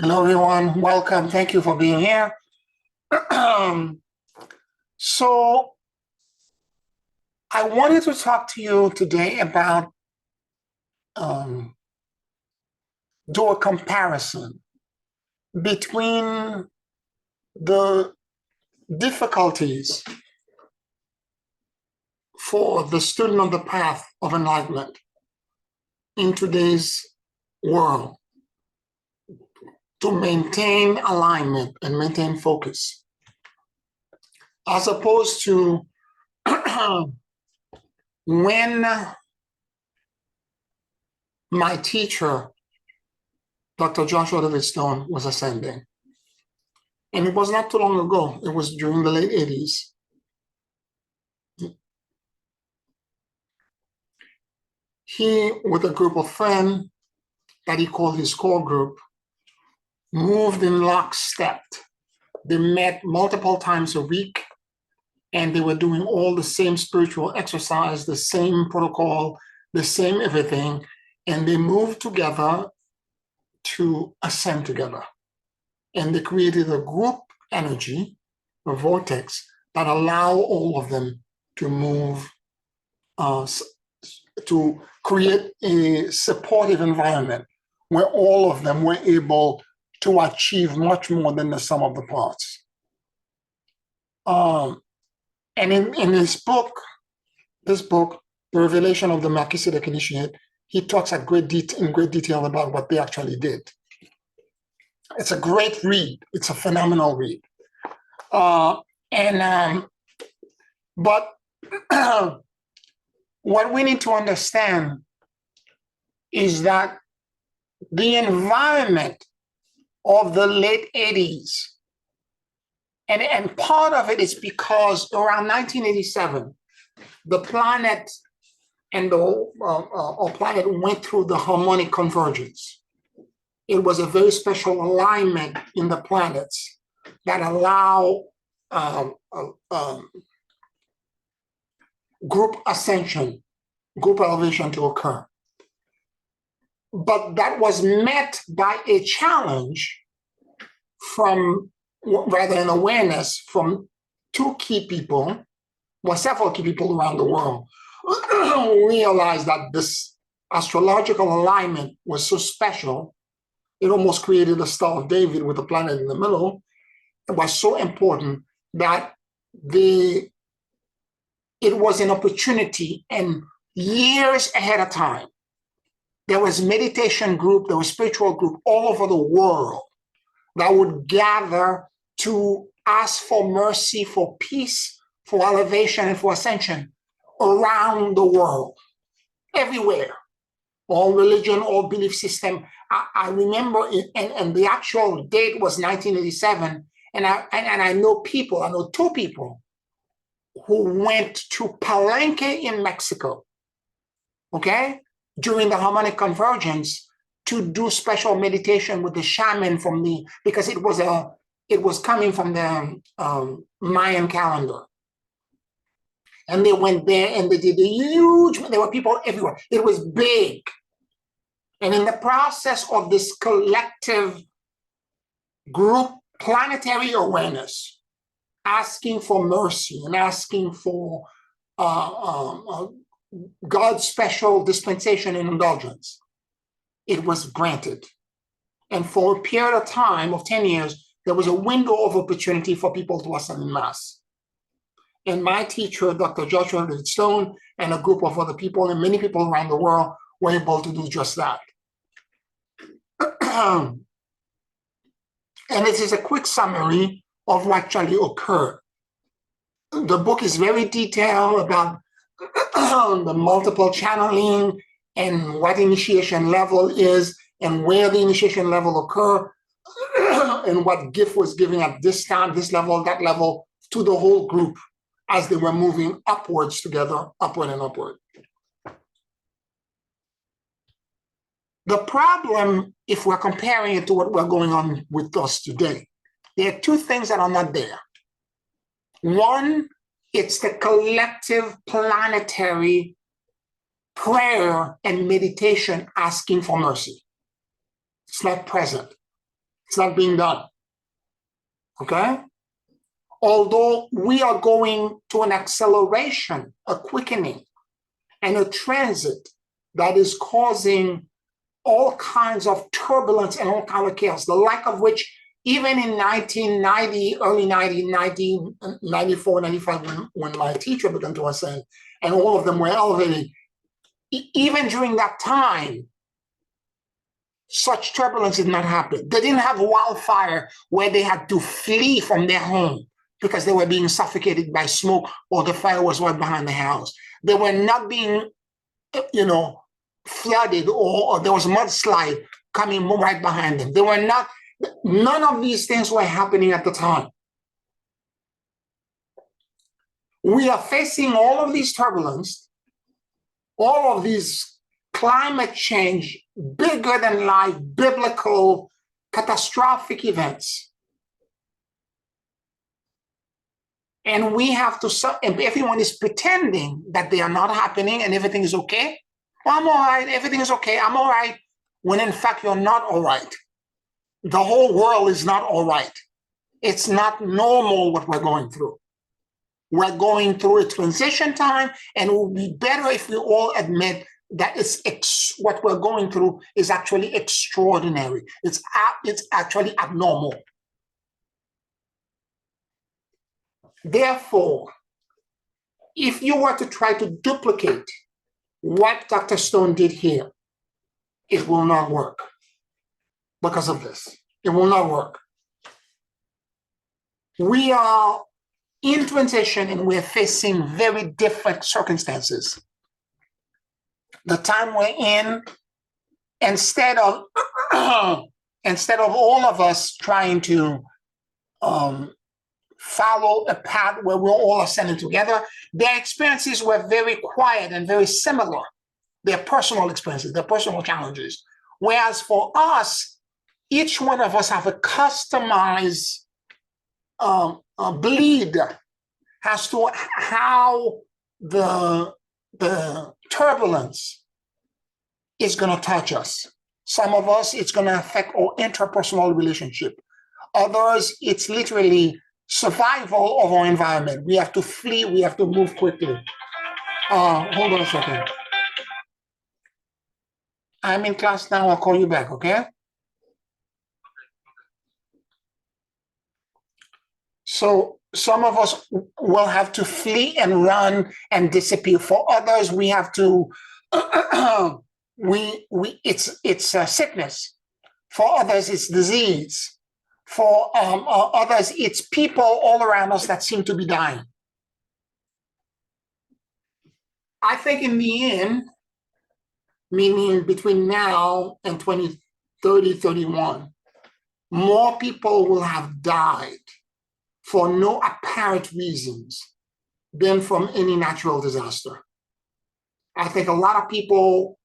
Hello, everyone. Welcome. Thank you for being here. So, I wanted to talk to you today about do a comparison between the difficulties for the student on the path of enlightenment in today's world to maintain alignment and maintain focus, as opposed to when my teacher, Dr. Joshua David Stone, was ascending. And it was not too long ago. It was during the late 80s. He, with a group of friends that he called his core group, moved in lockstep. They met multiple times a week, and they were doing all the same spiritual exercise, the same protocol, the same everything, and they moved together to ascend together. And they created a group energy, a vortex, that allow all of them to move, to create a supportive environment where all of them were able to achieve much more than the sum of the parts. And in this book, The Revelation of the Melchizedek Initiate, he talks in great detail about what they actually did. It's a great read. It's a phenomenal read. But what we need to understand is that the environment of the late 80s, and part of it is because around 1987, the planet and our planet went through the harmonic convergence. It was a very special alignment in the planets that allow group ascension, group elevation to occur. But that was met by a challenge from, rather an awareness from several key people around the world who realized that this astrological alignment was so special, it almost created a Star of David with a planet in the middle. It was so important that it was an opportunity, and years ahead of time, there was meditation group, there was spiritual group all over the world that would gather to ask for mercy, for peace, for elevation, and for ascension around the world, everywhere. All religion, all belief system. I remember it, and the actual date was 1987, and I know two people who went to Palenque in Mexico, okay, during the harmonic convergence to do special meditation with the shaman because it was coming from the Mayan calendar. And they went there and they did there were people everywhere. It was big. And in the process of this collective group planetary awareness, asking for mercy and asking for God's special dispensation and indulgence, it was granted. And for a period of time of 10 years, there was a window of opportunity for people to ascend en masse. And my teacher, Dr. Joshua David Stone, and a group of other people, and many people around the world, were able to do just that. And this is a quick summary of what actually occurred. The book is very detailed about the multiple channeling and what initiation level is and where the initiation level occur and what gift was given at this time, this level, that level, to the whole group as they were moving upwards together, upward and upward. The problem, if we're comparing it to what we're going on with us today, there are two things that are not there. One, it's the collective planetary prayer and meditation asking for mercy. It's not present. It's not being done. Okay? Although we are going to an acceleration, a quickening, and a transit that is causing all kinds of turbulence and all kinds of chaos, the like of which even in 1990, early 1994, 95, when my teacher began to ascend, and all of them were elevating, even during that time, such turbulence did not happen. They didn't have wildfire where they had to flee from their home because they were being suffocated by smoke or the fire was right behind the house. They were not being, flooded or there was a mudslide coming right behind them. They were not, none of these things were happening at the time. We are facing all of these turbulence, all of these climate change, bigger than life, biblical, catastrophic events. And we have to, and everyone is pretending that they are not happening and everything is okay. Well, I'm all right, everything is okay, I'm all right, when in fact you're not all right. The whole world is not all right. It's not normal what we're going through. We're going through a transition time, and it would be better if we all admit that what we're going through is actually extraordinary. It's actually abnormal. Therefore, if you were to try to duplicate what Dr. Stone did here, it will not work because of this. It will not work. We are in transition and we're facing very different circumstances. The time we're in, instead of all of us trying to follow a path where we're all ascending together, their experiences were very quiet and very similar. Their personal experiences, their personal challenges. Whereas for us, each one of us have a customized bleed as to how the turbulence is going to touch us. Some of us, it's going to affect our interpersonal relationship. Others, it's literally survival of our environment. We have to flee, we have to move quickly. Hold on a second. I'm in class now, I'll call you back, okay? So some of us will have to flee and run and disappear. For others, we have to, it's a sickness. For others, it's disease. For others, it's people all around us that seem to be dying. I think in the end, meaning between now and 2030, 31, more people will have died for no apparent reasons than from any natural disaster. I think a lot of people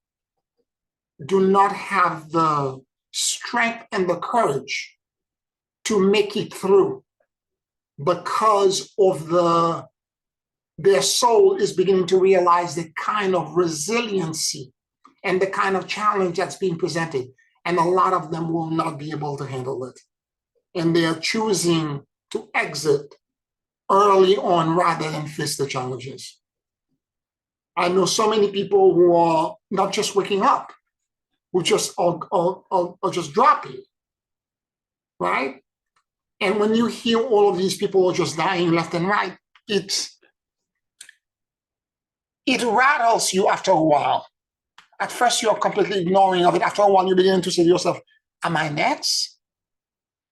do not have the strength and the courage to make it through because of their soul is beginning to realize the kind of resiliency and the kind of challenge that's being presented. And a lot of them will not be able to handle it. And they're choosing to exit early on rather than face the challenges. I know so many people who are not just waking up, who just are just dropping, right? And when you hear all of these people are just dying left and right, it rattles you after a while. At first, you're completely ignoring of it. After a while, you begin to say to yourself, am I next?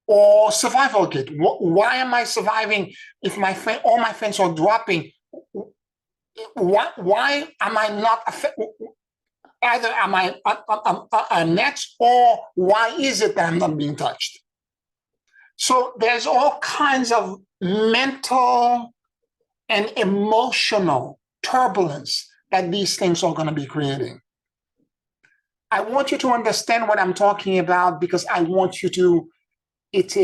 Or survival kit. Why am I surviving if all my friends are dropping? Why am I not affected? Either am I next, or why is it that I'm not being touched? So there's all kinds of mental and emotional turbulence that these things are going to be creating. I want you to understand what I'm talking about because I want you to, it's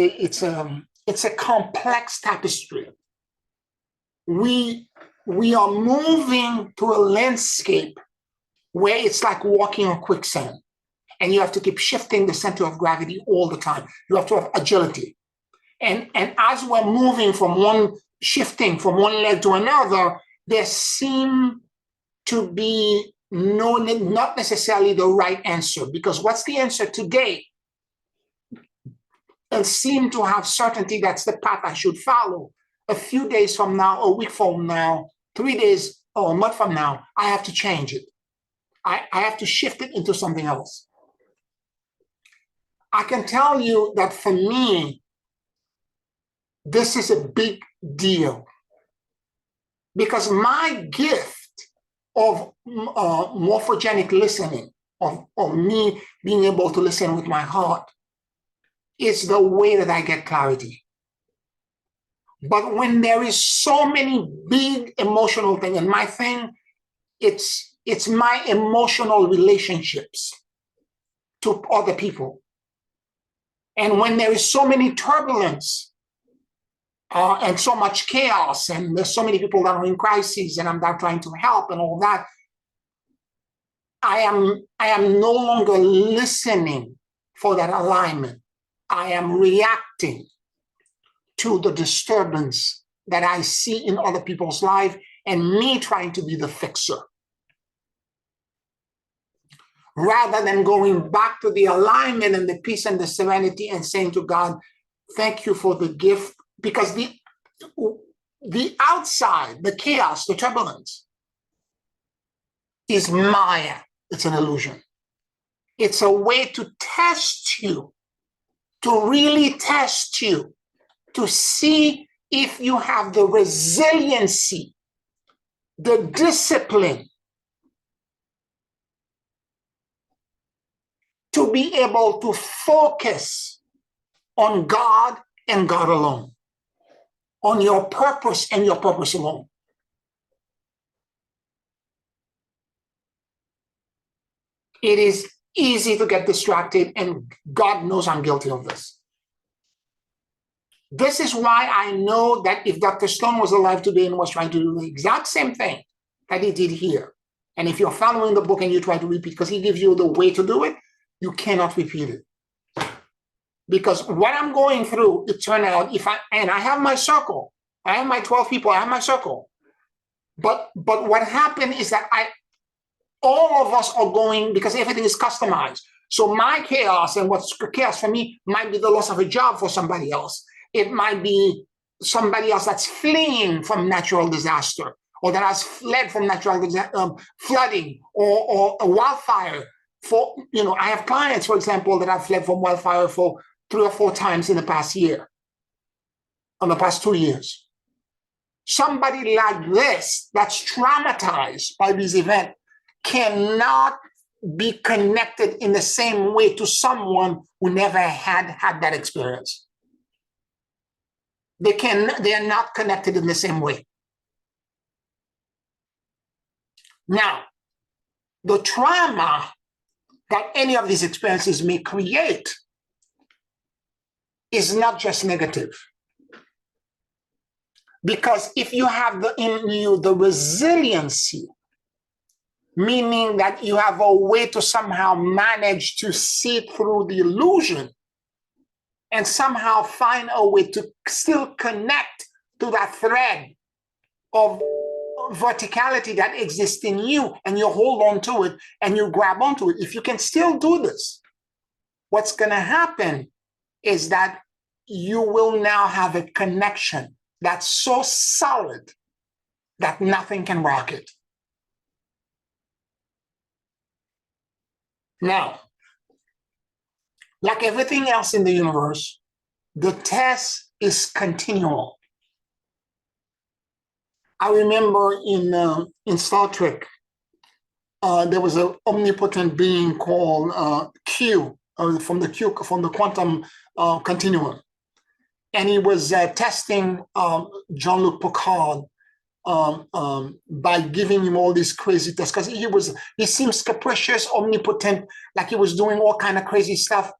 a complex tapestry. We are moving to a landscape where it's like walking on quicksand. and you have to keep shifting the center of gravity all the time. You have to have agility. And as we're moving from shifting from one leg to another, there seem to be not necessarily the right answer, because what's the answer today? And seem to have certainty that's the path I should follow. A few days from now, a week from now, 3 days or a month from now, I have to change it. I have to shift it into something else. I can tell you that for me, this is a big deal, because my gift of morphogenic listening, of me being able to listen with my heart, is the way that I get clarity. But when there is so many big emotional things, and my thing, it's my emotional relationships to other people. And when there is so many turbulence and so much chaos, and there's so many people that are in crises, and I'm now trying to help and all that, I am no longer listening for that alignment. I am reacting to the disturbance that I see in other people's life, and me trying to be the fixer, rather than going back to the alignment and the peace and the serenity and saying to God, thank you for the gift. Because the outside, the chaos, the turbulence is Maya. It's an illusion. It's a way to test you, to really test you, to see if you have the resiliency, the discipline to be able to focus on God and God alone, on your purpose and your purpose alone. It is easy to get distracted, and God knows I'm guilty of this. This is why I know that if Dr. Stone was alive today and was trying to do the exact same thing that he did here, and if you're following the book and you try to repeat, because he gives you the way to do it, you cannot repeat it. Because what I'm going through, it turned out, I have my circle, I have my 12 people, I have my circle. But what happened is that all of us are going, because everything is customized. So my chaos, and what's chaos for me, might be the loss of a job for somebody else. It might be somebody else that's fleeing from natural disaster, or that has fled from natural flooding or a wildfire. I have clients, for example, that have fled from wildfire for 3 or 4 times in the past year, in the past 2 years. Somebody like this, that's traumatized by this event, cannot be connected in the same way to someone who never had that experience. They are not connected in the same way. Now, the trauma that any of these experiences may create is not just negative. Because if you have in you the resiliency, meaning that you have a way to somehow manage to see through the illusion and somehow find a way to still connect to that thread of verticality that exists in you, and you hold on to it and you grab onto it. If you can still do this, what's going to happen is that you will now have a connection that's so solid that nothing can rock it. Now, like everything else in the universe, the test is continual. I remember in Star Trek, there was an omnipotent being called Q, from the quantum continuum, and he was testing Jean-Luc Picard by giving him all these crazy tests, because he seems capricious, omnipotent, like he was doing all kind of crazy stuff.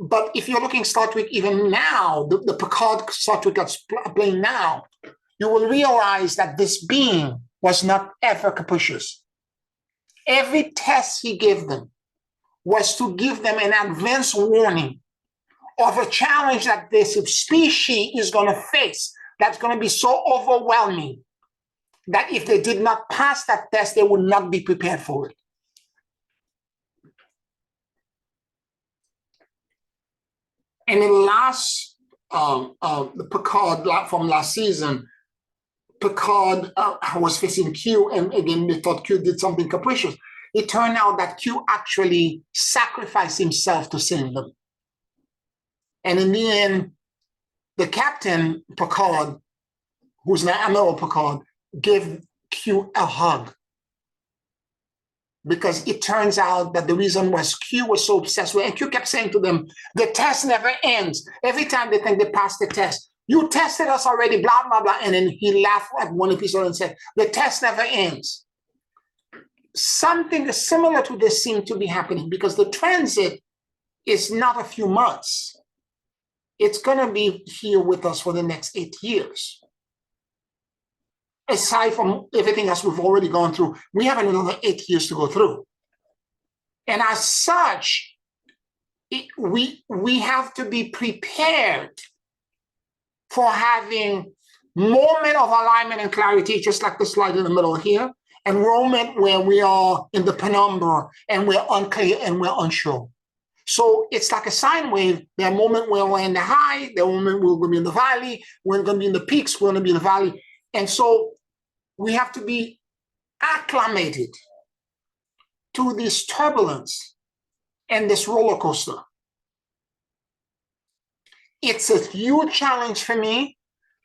But if you're looking Star Trek even now, the Picard Star Trek that's playing now, you will realize that this being was not ever capricious. Every test he gave them was to give them an advance warning of a challenge that this species is going to face that's going to be so overwhelming that if they did not pass that test, they would not be prepared for it. And in last, the Picard from last season, Picard was facing Q, and again, they thought Q did something capricious. It turned out that Q actually sacrificed himself to save them. And in the end, the captain, Picard, who's now Admiral Picard, gave Q a hug. Because it turns out that the reason was Q was so obsessed with, and Q kept saying to them, the test never ends. Every time they think they passed the test, you tested us already, blah, blah, blah. And then he laughed at one episode and said, the test never ends. Something similar to this seemed to be happening because the transit is not a few months. It's going to be here with us for the next 8 years. Aside from everything else we've already gone through, we have another 8 years to go through. And as such, we have to be prepared for having moment of alignment and clarity, just like the slide in the middle here, and moment where we are in the penumbra and we're unclear and we're unsure. So it's like a sine wave. There are moments where we're in the high, there are moments where we're going to be in the valley, we're going to be in the peaks, we're going to be in the valley. And so we have to be acclimated to this turbulence and this roller coaster. It's a huge challenge for me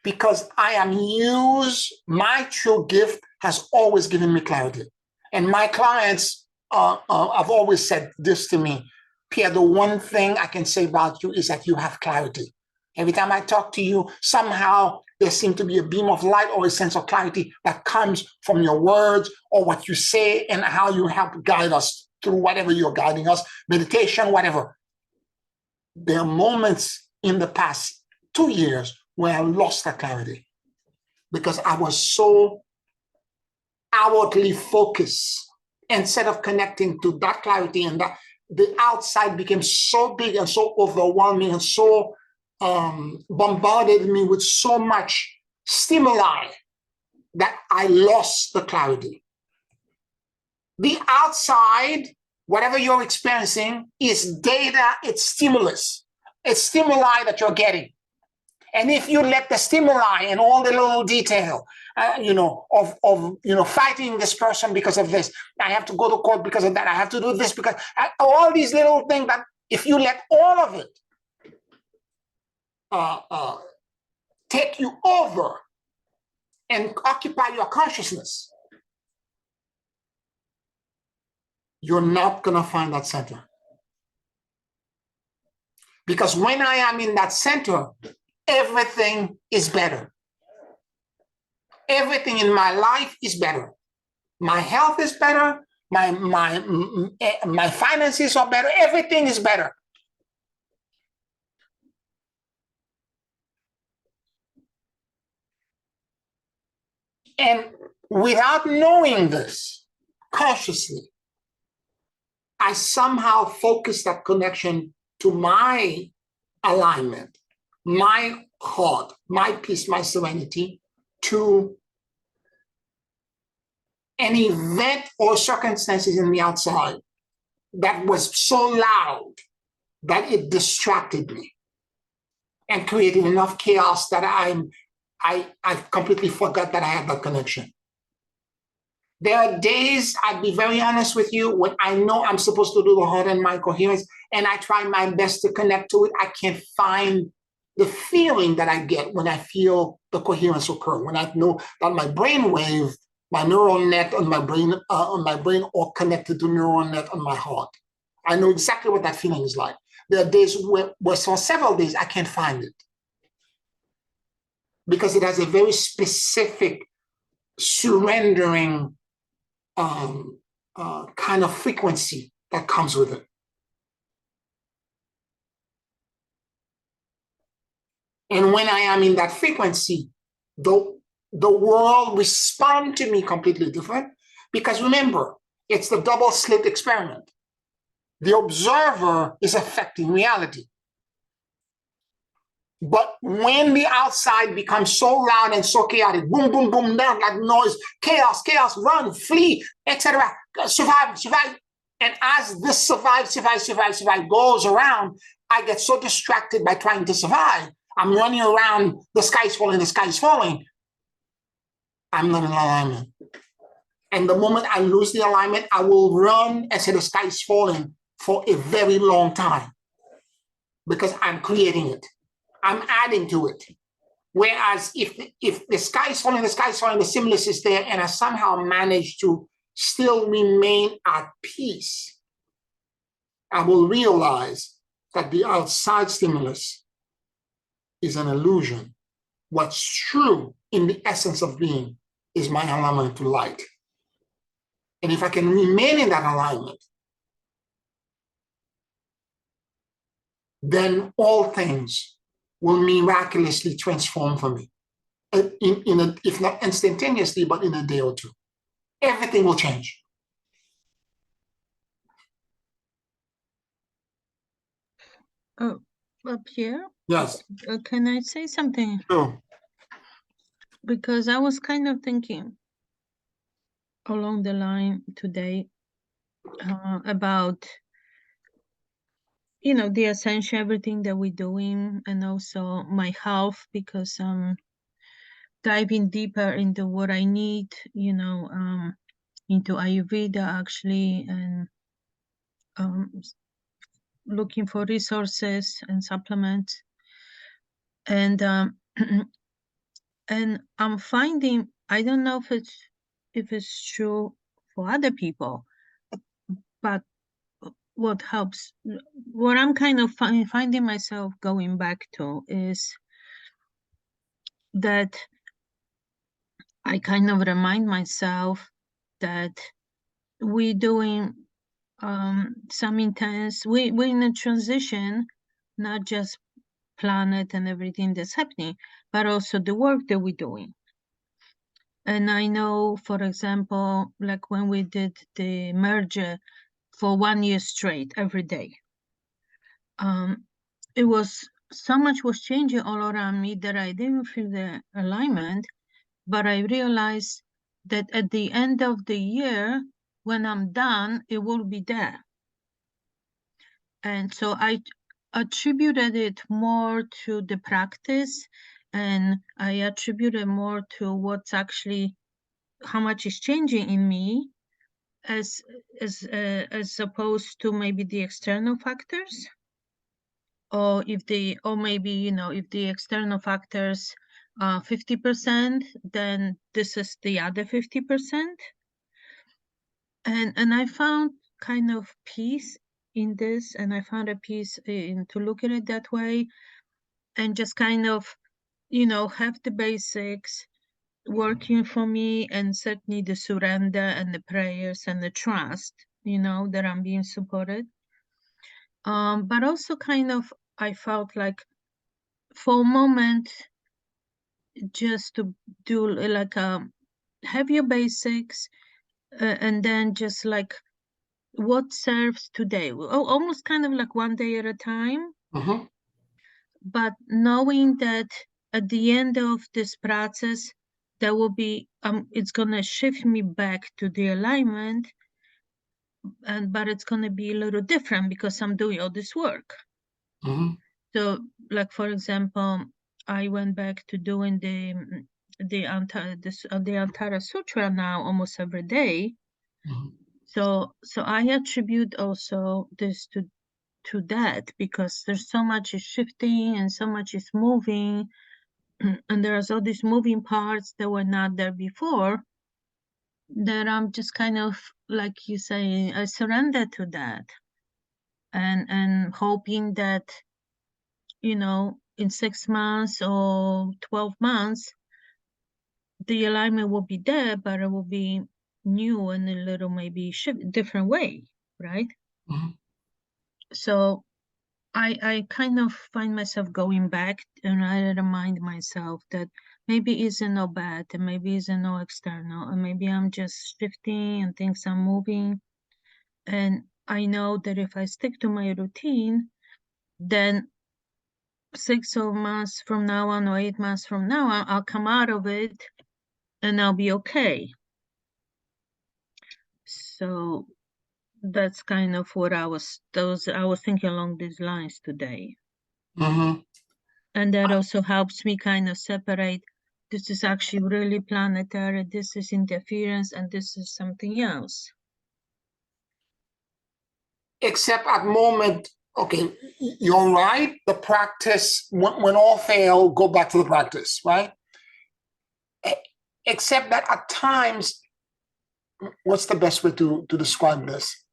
because I am used, my true gift has always given me clarity. And my clients have always said this to me, Pierre, the one thing I can say about you is that you have clarity. Every time I talk to you, somehow there seems to be a beam of light or a sense of clarity that comes from your words or what you say and how you help guide us through whatever you're guiding us, meditation, whatever. There are moments in the past 2 years where I lost that clarity because I was so outwardly focused instead of connecting to that clarity, and that the outside became so big and so overwhelming and so bombarded me with so much stimuli that I lost the clarity. The outside, whatever you're experiencing, is data, it's stimulus. It's stimuli that you're getting. And if you let the stimuli and all the little detail, fighting this person because of this, I have to go to court because of that, I have to do this because, all these little things that if you let all of it take you over and occupy your consciousness, you're not going to find that center. Because when I am in that center, everything is better. Everything in my life is better. My health is better. My finances are better. Everything is better. And without knowing this consciously, I somehow focus that connection to my alignment, my heart, my peace, my serenity, to an event or circumstances in the outside that was so loud that it distracted me and created enough chaos that I completely forgot that I had that connection. There are days, I'd be very honest with you, when I know I'm supposed to do the heart and mind coherence, and I try my best to connect to it. I can't find the feeling that I get when I feel the coherence occur, when I know that my brain wave, my neural net on my brain are connected to neural net on my heart. I know exactly what that feeling is like. There are days where for several days I can't find it because it has a very specific surrendering kind of frequency that comes with it. And when I am in that frequency, the world responds to me completely different, because remember, it's the double slit experiment. The observer is affecting reality. But when the outside becomes so loud and so chaotic, boom, boom, boom, down like noise, chaos, chaos, run, flee, etc., survive, survive. And as this survive goes around, I get so distracted by trying to survive. I'm running around, the sky's falling, the sky's falling. I'm not in alignment. And the moment I lose the alignment, I will run and say the sky's falling for a very long time because I'm creating it. I'm adding to it. Whereas if the sky is falling, the stimulus is there, and I somehow manage to still remain at peace, I will realize that the outside stimulus is an illusion. What's true in the essence of being is my alignment to light. And if I can remain in that alignment, then all things will miraculously transform for me. If not instantaneously, but in a day or two. Everything will change. Oh, Pierre? Yes. Can I say something? Sure. Because I was kind of thinking along the line today about, you know, the essential, everything that we're doing, and also my health, because I'm diving deeper into what I need, you know, into Ayurveda actually, and looking for resources and supplements. And and I'm finding, I don't know if it's true for other people, but what helps, what I'm kind of finding myself going back to is that I kind of remind myself that we're doing some intense, we're in a transition, not just planet and everything that's happening, but also the work that we're doing. And I know, for example, like when we did the merger for 1 year straight, every day, it was, so much was changing all around me that I didn't feel the alignment, but I realized that at the end of the year, when I'm done, it will be there. And so I attributed it more to the practice, and I attributed more to what's actually, how much is changing in me, as opposed to maybe the external factors, or maybe, you know, if the external factors are 50%, then this is the other 50%. And I found kind of peace in this, and I found a peace in to look at it that way, and just kind of, you know, have the basics working for me, and certainly the surrender and the prayers and the trust, you know, that I'm being supported. But also kind of, I felt like for a moment, just to do like have your basics, and then just like what serves today, almost kind of like one day at a time. Mm-hmm. But knowing that at the end of this process, there will be it's gonna shift me back to the alignment, but it's gonna be a little different because I'm doing all this work. Mm-hmm. So, like for example, I went back to doing the Antara Sutra now almost every day. Mm-hmm. So I attribute also this to that, because there's so much is shifting and so much is moving, and there's all these moving parts that were not there before, that I'm just kind of, like you say, I surrender to that, and hoping that, you know, in 6 months or 12 months, the alignment will be there, but it will be new and a little maybe different way, right? Mm-hmm. So I kind of find myself going back, and I remind myself that maybe isn't no bad, and maybe isn't no external, and maybe I'm just shifting and things are moving, and I know that if I stick to my routine, then 6 months from now on or 8 months from now, I'll come out of it and I'll be okay. So that's kind of what I was thinking along these lines today. Mm-hmm. And that also helps me kind of separate, this is actually really planetary, this is interference, and this is something else. Except at moment, okay, you're right, the practice, when all fail, go back to the practice, right? Except that at times, what's the best way to describe this?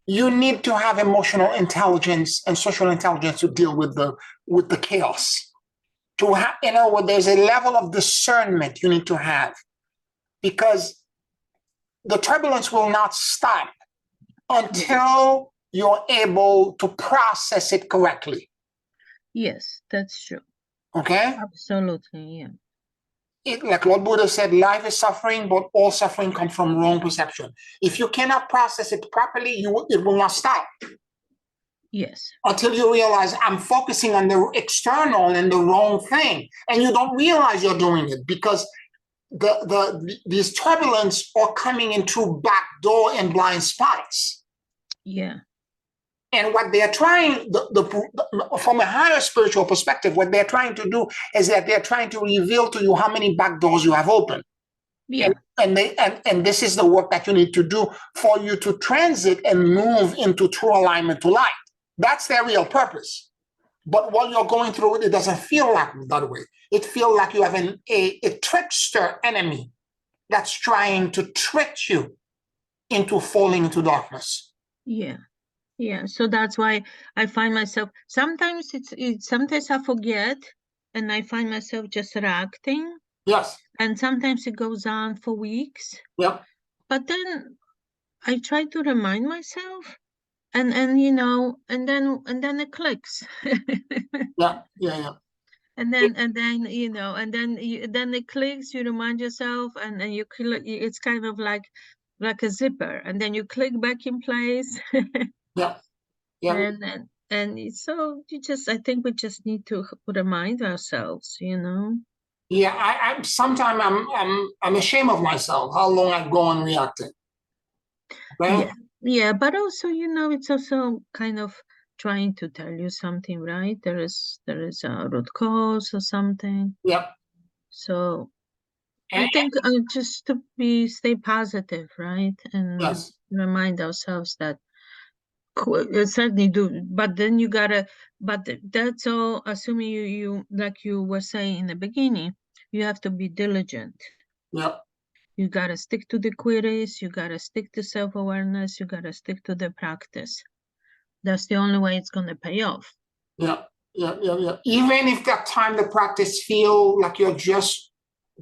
You need to have emotional intelligence and social intelligence to deal with the chaos. To have, you know, there's a level of discernment you need to have, because the turbulence will not stop until you're able to process it correctly. Yes, that's true. Okay? Absolutely, yeah. Like Lord Buddha said, life is suffering, but all suffering comes from wrong perception. If you cannot process it properly, it will not stop. Yes. Until you realize I'm focusing on the external and the wrong thing. And you don't realize you're doing it because these turbulence are coming in through back door and blind spots. Yeah. And what they're trying, from a higher spiritual perspective, what they're trying to do is that they're trying to reveal to you how many back doors you have open. Yeah. And this is the work that you need to do for you to transit and move into true alignment to light. That's their real purpose. But while you're going through it, it doesn't feel like that way. It feels like you have a trickster enemy that's trying to trick you into falling into darkness. Yeah. Yeah. So that's why I find myself, sometimes sometimes I forget and I find myself just reacting. Yes. And sometimes it goes on for weeks. Yep. But then I try to remind myself and you know, and then it clicks. Yeah. And then you know, and then it clicks, you remind yourself, and then you click, it's kind of like a zipper, and then you click back in place. Yeah. And so I think we just need to remind ourselves, you know. Yeah, I sometimes I'm ashamed of myself how long I go on reacting. Okay? Yeah, but also, you know, it's also kind of trying to tell you something, right? There is a root cause or something. Yep. So I And, think just to stay positive, right? And yes. remind ourselves that certainly do, but then you gotta, but that's all assuming you like you were saying in the beginning, you have to be diligent. Yep. You gotta stick to the queries, you gotta stick to self-awareness, you gotta stick to the practice. That's the only way it's gonna pay off. Yeah. Even if that time the practice feel like you're just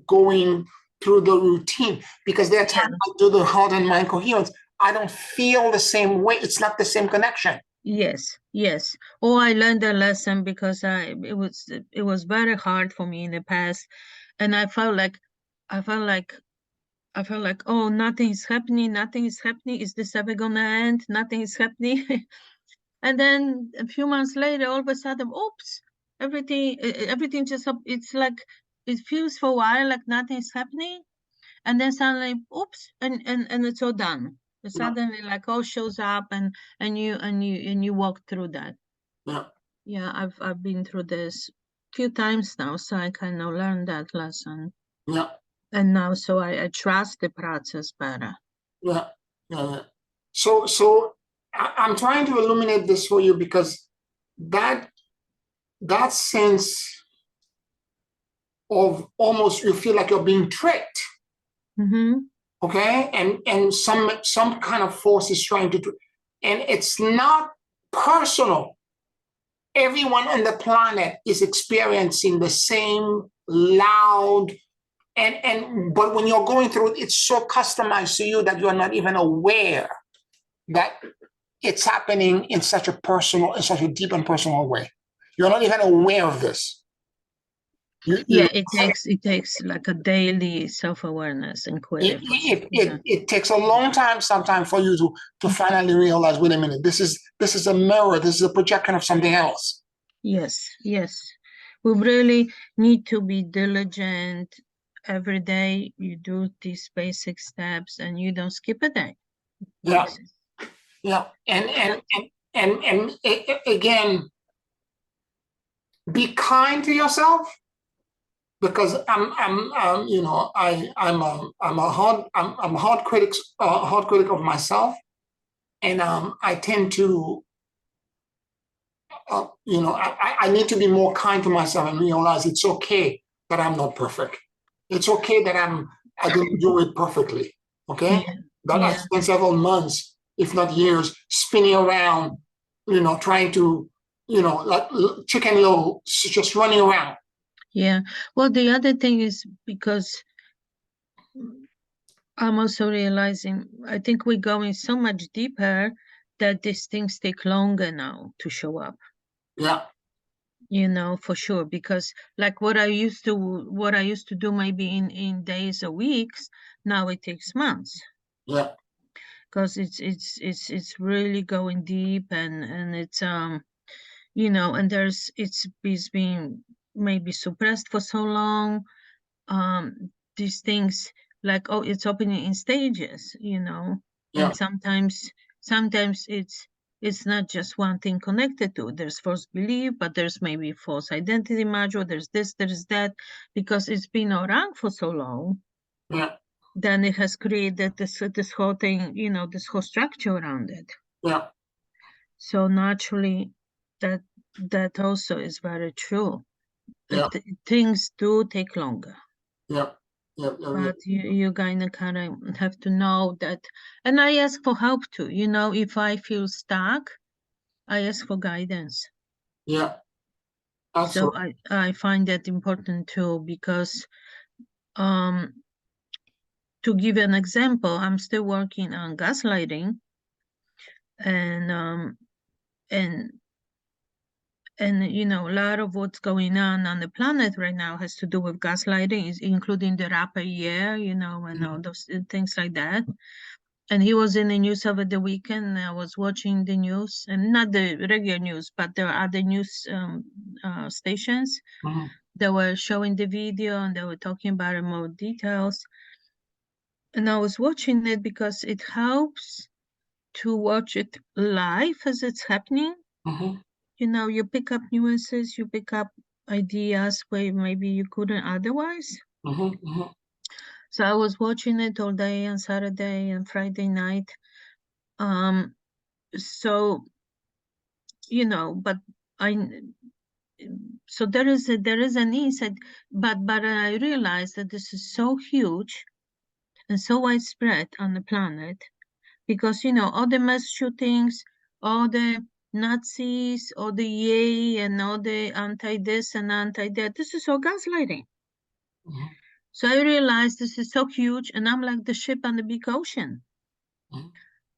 going through the routine, because there are times I do the heart and mind coherence, I don't feel the same way. It's not the same connection. Yes. Oh, I learned a lesson because it was very hard for me in the past, and I felt like, oh, nothing is happening. Is this ever gonna end? Nothing is happening. And then a few months later, all of a sudden, oops, everything just, it's like, it feels for a while like nothing is happening. And then suddenly, oops, and it's all done. Suddenly, like, all shows up, and you walk through that. Yeah, I've been through this a few times now, so I kind of learned that lesson. Yeah. And now, so I trust the process better. Yeah. So I'm trying to illuminate this for you because that sense of almost you feel like you're being tricked. Mm-hmm. Okay, and some kind of force is trying to do, and it's not personal. Everyone on the planet is experiencing the same loud but when you're going through it, it's so customized to you that you're not even aware that it's happening in such a deep and personal way. You're not even aware of this. Yeah, it takes like a daily self-awareness and query. It takes a long time sometimes for you to finally realize, wait a minute, this is a mirror, this is a projection of something else. Yes, yes. We really need to be diligent. Every day you do these basic steps and you don't skip a day. Yeah. Yeah. And again, be kind to yourself, because I'm you know, I'm a hard critic of myself, and I tend to you know, I need to be more kind to myself and realize it's okay that I'm not perfect. It's okay that I didn't do it perfectly. Okay, that I spent several months, if not years, spinning around, you know, trying to, you know, like Chicken Little, just running around. Yeah. Well, the other thing is, because I'm also realizing, I think we're going so much deeper that these things take longer now to show up. Yeah. You know, for sure, because like what I used to do maybe in days or weeks, now it takes months. Yeah. Because it's really going deep, and it's you know, and it's been maybe suppressed for so long. These things, like, oh, it's opening in stages, you know. Yeah. And sometimes it's not just one thing connected to. There's false belief, but there's maybe false identity module, there's this, there's that, because it's been around for so long. Yeah. Then it has created this whole thing, you know, this whole structure around it. Yeah. So naturally, that also is very true. Yeah. Things do take longer. Yeah. Yeah. But you kind of have to know that. And I ask for help too. You know, if I feel stuck, I ask for guidance. Yeah. So Absolutely. I find that important too, because to give an example, I'm still working on gaslighting, and you know, a lot of what's going on the planet right now has to do with gaslighting, is including the rapper Yeah, you know, and all those things like that. And he was in the news over the weekend, and I was watching the news, and not the regular news, but there are other news stations that were showing the video, and they were talking about it more details. And I was watching it because it helps to watch it live as it's happening. You know, you pick up nuances, you pick up ideas where maybe you couldn't otherwise. So I was watching it all day on Saturday and Friday night. So, you know, but so there is an insight, but I realized that this is so huge and so widespread on the planet, because, you know, all the mass shootings, all the Nazis, all the yay, and all the anti-this and anti-that, this is all gaslighting. So I realized this is so huge, and I'm like the ship on the big ocean.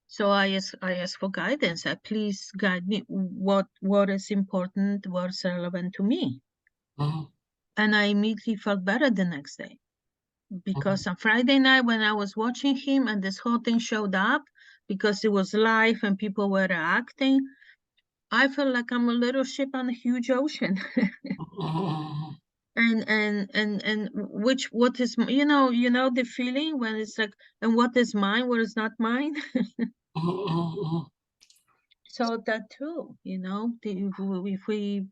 So I ask for guidance. Please guide me. What is important? What's relevant to me? And I immediately felt better the next day, because on Friday night when I was watching him and this whole thing showed up, because it was live and people were reacting, I felt like I'm a little ship on a huge ocean. And what is, you know the feeling when it's like, and what is mine, what is not mine. So that too, you know, if we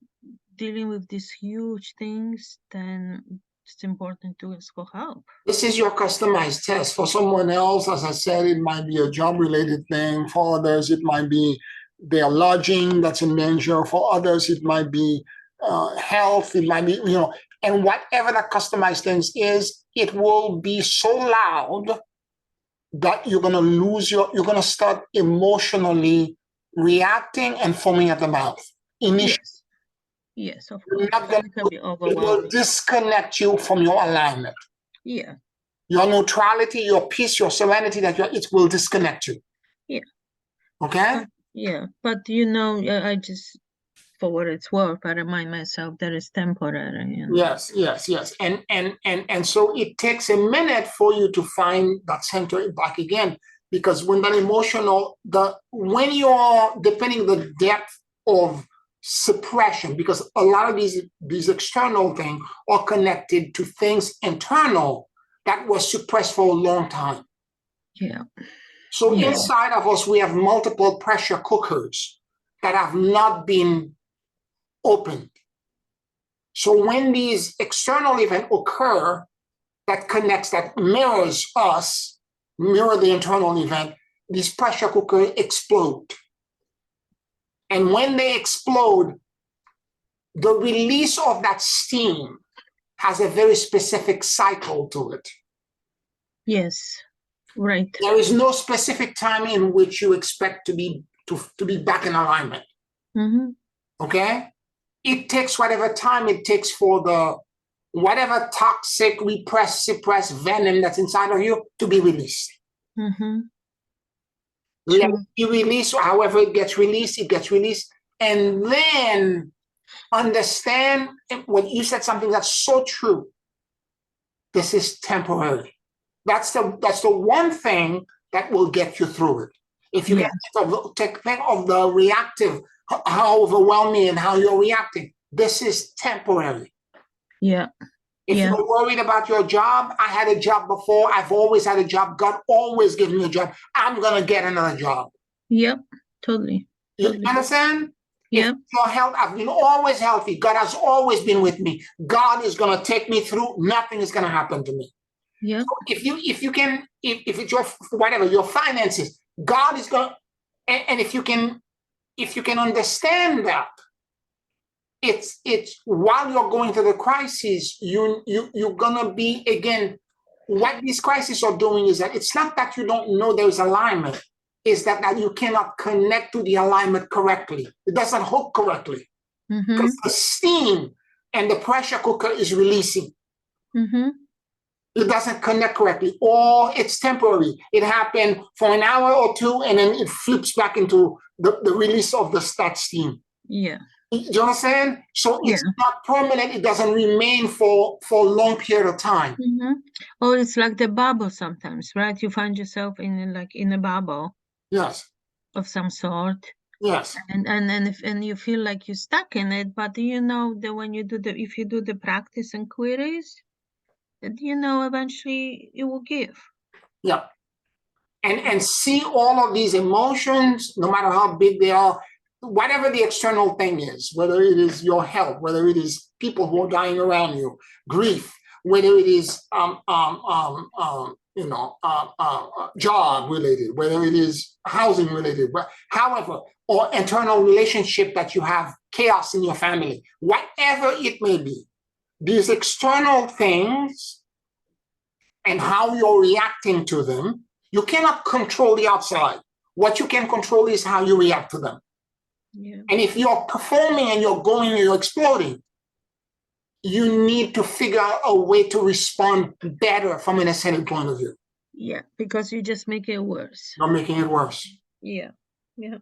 dealing with these huge things, then it's important to ask for help. This is your customized test. For someone else, as I said, it might be a job-related thing. For others, it might be their lodging that's in danger. For others, it might be health. It might be, you know, and whatever that customized thing is, it will be so loud that you're going to start emotionally reacting and foaming at the mouth. Initially. Yes, of course. It will disconnect you from your alignment. Yeah. Your neutrality, your peace, your serenity, it will disconnect you. Yeah. Okay? Yeah. But, you know, for what it's worth, I remind myself that it's temporary. Yes, yes, yes. And so it takes a minute for you to find that center back again, because when that emotional, when you're depending the depth of suppression, because a lot of these external things are connected to things internal that was suppressed for a long time. Yeah. So Yeah. inside of us, we have multiple pressure cookers that have not been opened. So when these external events occur that connects, that mirrors us, mirror the internal event, these pressure cookers explode. And when they explode, the release of that steam has a very specific cycle to it. Yes, right. There is no specific time in which you expect to be back in alignment. Mm-hmm. Okay? It takes whatever time it takes for the whatever toxic, repressed, suppressed venom that's inside of you to be released. Mm-hmm. Let it be released, however it gets released, and then understand what you said, something that's so true. This is temporary. That's the one thing that will get you through it. If you Yes. take think of the reactive, how overwhelming and how you're reacting. This is temporary. Yeah. If Yeah. you're worried about your job, I had a job before. I've always had a job. God always gives me a job. I'm gonna get another job. Yep. Totally. You Totally. understand? Yeah. If your health, I've been always healthy. God has always been with me. God is gonna take me through. Nothing is gonna happen to me. Yeah. If it's your whatever your finances, God is gonna, and if you can understand that, it's while you're going through the crisis, you're gonna be again. What these crises are doing is that it's not that you don't know there's alignment, is that you cannot connect to the alignment correctly. It doesn't hook correctly Mm-hmm. because the steam and the pressure cooker is releasing. Mm-hmm. It doesn't connect correctly, or it's temporary. It happened for an hour or two, and then it flips back into the release of that steam. Yeah. Do you understand? So it's Yeah. not permanent. It doesn't remain for a long period of time. Mm-hmm. Or it's like the bubble sometimes, right? You find yourself in a bubble Yes. of some sort. Yes. And you feel like you're stuck in it, but you know that when you if you do the practice and queries, eventually it will give. Yeah. And see all of these emotions, no matter how big they are, whatever the external thing is, whether it is your health, whether it is people who are dying around you, grief, whether it is job related, whether it is housing related, but however, or internal relationship that you have, chaos in your family, whatever it may be, these external things and how you're reacting to them, you cannot control the outside. What you can control is how you react to them. Yeah. And if you're performing and you're going and you're exploding, you need to figure out a way to respond better from an ascendant point of view. Yeah, because you just make it worse. You're making it worse. Yeah. Yeah.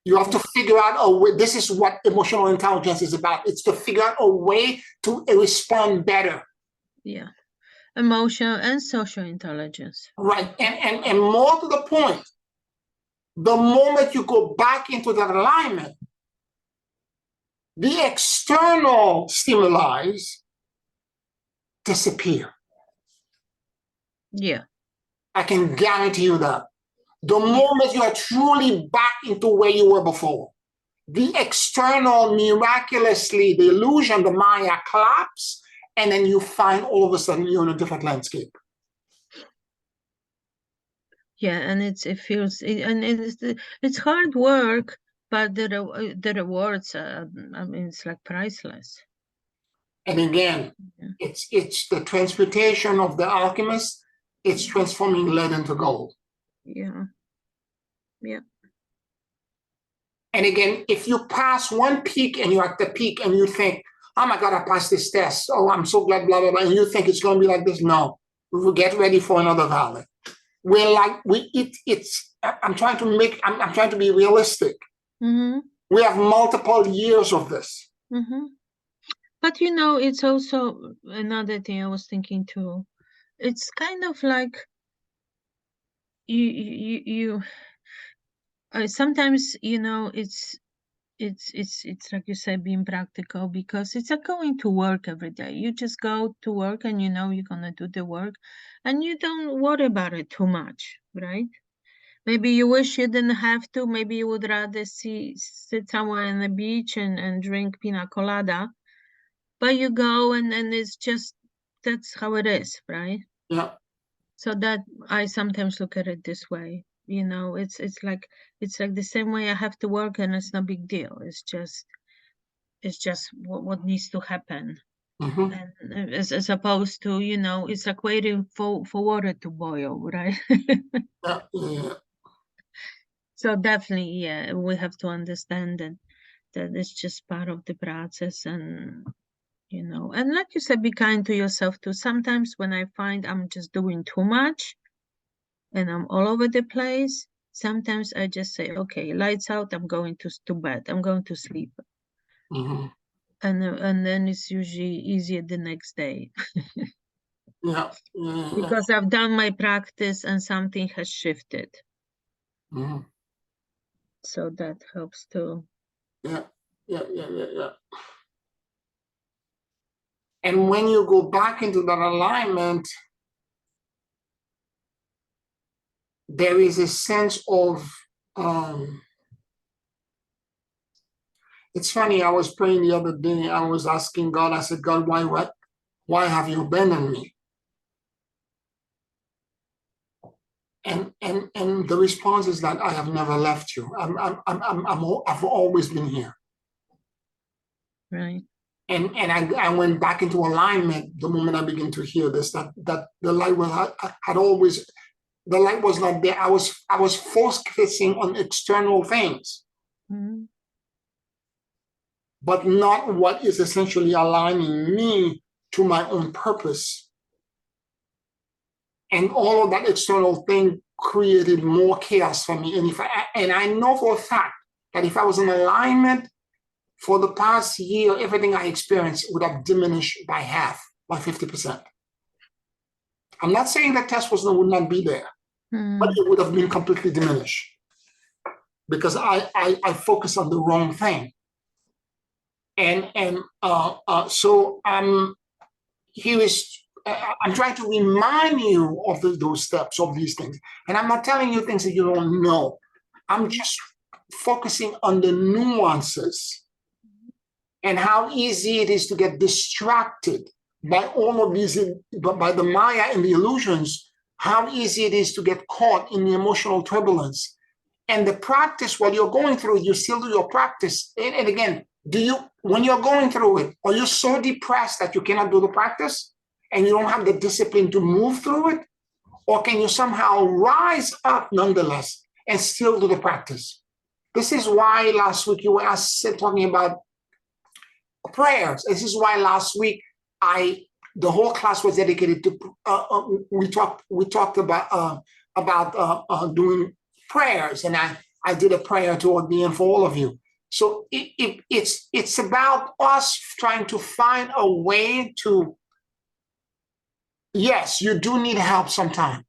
You have to figure out a way. This is what emotional intelligence is about. It's to figure out a way to respond better. Yeah. Emotional and social intelligence. Right. And more to the point, the moment you go back into that alignment, the external stimuli disappear. Yeah. I can guarantee you that. The moment you are truly back into where you were before, the external, miraculously, the illusion, the Maya collapse, and then you find all of a sudden you're in a different landscape. Yeah, and it's hard work, but the rewards, it's like priceless. And again, it's the transmutation of the alchemist. It's transforming lead into gold. Yeah. Yeah. And again, if you pass one peak and you're at the peak and you think, oh my God, I passed this test. Oh, I'm so glad, blah, blah, blah. And you think it's going to be like this. No, we'll get ready for another valley. I'm trying to be realistic. Mm-hmm. We have multiple years of this. Mm-hmm. But you know, it's also another thing I was thinking too. It's kind of like you sometimes, you know, it's like you said, being practical, because it's like going to work every day. You just go to work and you know you're gonna do the work and you don't worry about it too much, right? Maybe you wish you didn't have to. Maybe you would rather sit somewhere on the beach and drink pina colada. But you go and it's just, that's how it is, right? Yeah. So that I sometimes look at it this way. You know, it's like the same way I have to work and it's no big deal. It's just what needs to happen. Mm-hmm. And as opposed to, you know, it's like waiting for water to boil, right? Yeah. Yeah. So definitely, yeah, we have to understand that it's just part of the process. And you know, and like you said, be kind to yourself too. Sometimes when I find I'm just doing too much and I'm all over the place, sometimes I just say, okay, lights out, I'm going to bed, I'm going to sleep. Mm-hmm. And then it's usually easier the next day. Yeah. Yeah. Because I've done my practice and something has shifted. Mm-hmm. So that helps too. Yeah. Yeah. Yeah. Yeah. Yeah. And when you go back into that alignment, there is a sense of it's funny, I was praying the other day, I was asking God, I said, God, why have you abandoned me? And the response is that I have never left you. I've always been here. Right. And I went back into alignment the moment I began to hear this, that the light had always, the light was not there. I was focusing on external things, Mm-hmm. but not what is essentially aligning me to my own purpose. And all of that external thing created more chaos for me. And I know for a fact that if I was in alignment for the past year, everything I experienced would have diminished by half, by 50%. I'm not saying that test would not be there, but it would have been completely diminished because I focused on the wrong thing. So here is I'm trying to remind you of those steps, of these things. And I'm not telling you things that you don't know. I'm just focusing on the nuances and how easy it is to get distracted by all of these, by the Maya and the illusions, how easy it is to get caught in the emotional turbulence. And the practice, while you're going through it, you still do your practice. And again, when you're going through it, are you so depressed that you cannot do the practice and you don't have the discipline to move through it? Or can you somehow rise up nonetheless and still do the practice? This is why last week you were talking about prayers. This is why last week the whole class was dedicated to we talked about doing prayers, and I did a prayer toward the end for all of you. So it's about us trying to find a way to, yes, you do need help sometime,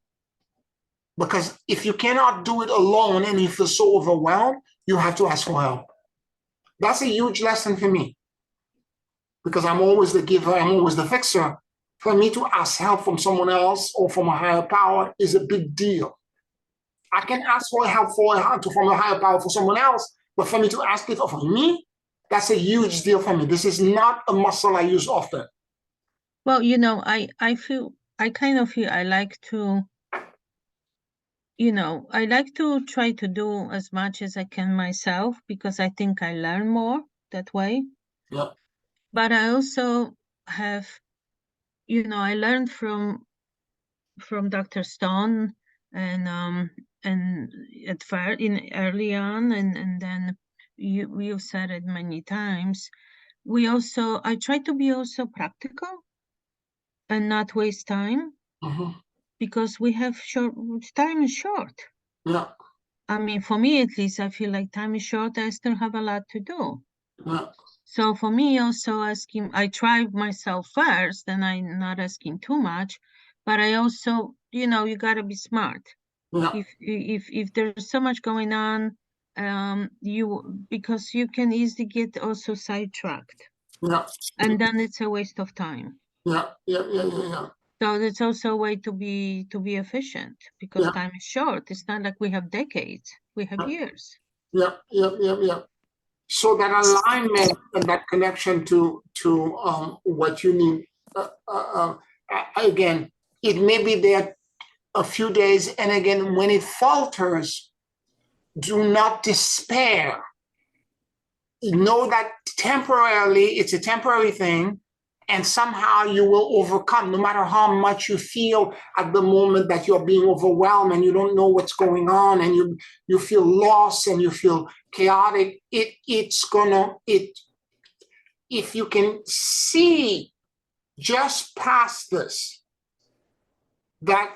because if you cannot do it alone and you feel so overwhelmed, you have to ask for help. That's a huge lesson for me, because I'm always the giver, I'm always the fixer. For me to ask help from someone else or from a higher power is a big deal. I can ask for help from a higher power for someone else, but for me to ask it for me, that's a huge deal for me. This is not a muscle I use often. Well, you know, I kind of feel I like to, you know, I like to try to do as much as I can myself, because I think I learn more that way. Yeah. But I also have, you know, I learned from Dr. Stone and at first early on, and then you've said it many times. I try to be also practical and not waste time, Mm-hmm. because we have time is short. Yeah. I mean, for me at least, I feel like time is short. I still have a lot to do. Yeah, So for me, also asking, I try myself first, and I'm not asking too much, but I also, you know, you got to be smart. yeah, If there's so much going on, because you can easily get also sidetracked, yeah, and then it's a waste of time. yeah, yeah, yeah, yeah, So it's also a way to be efficient because yeah, time is short. It's not like we have decades; we have yeah, years. yeah, yeah, yeah, yeah. So that alignment and that connection to what you need, again, it may be there a few days, and again, when it falters, do not despair. Know that temporarily it's a temporary thing, and somehow you will overcome, no matter how much you feel at the moment that you're being overwhelmed and you don't know what's going on, and you feel lost and you feel chaotic. It's gonna it if you can see just past this, that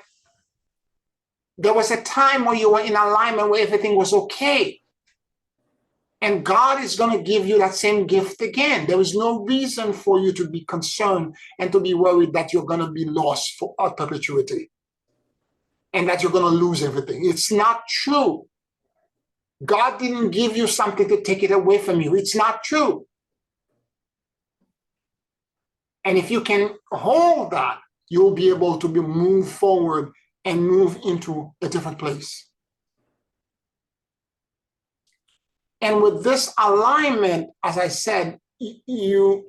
there was a time where you were in alignment where everything was okay. And God is going to give you that same gift again. There is no reason for you to be concerned and to be worried that you're going to be lost for perpetuity and that you're going to lose everything. It's not true. God didn't give you something to take it away from you. It's not true. And if you can hold that, you'll be able to move forward and move into a different place. And with this alignment, as I said, the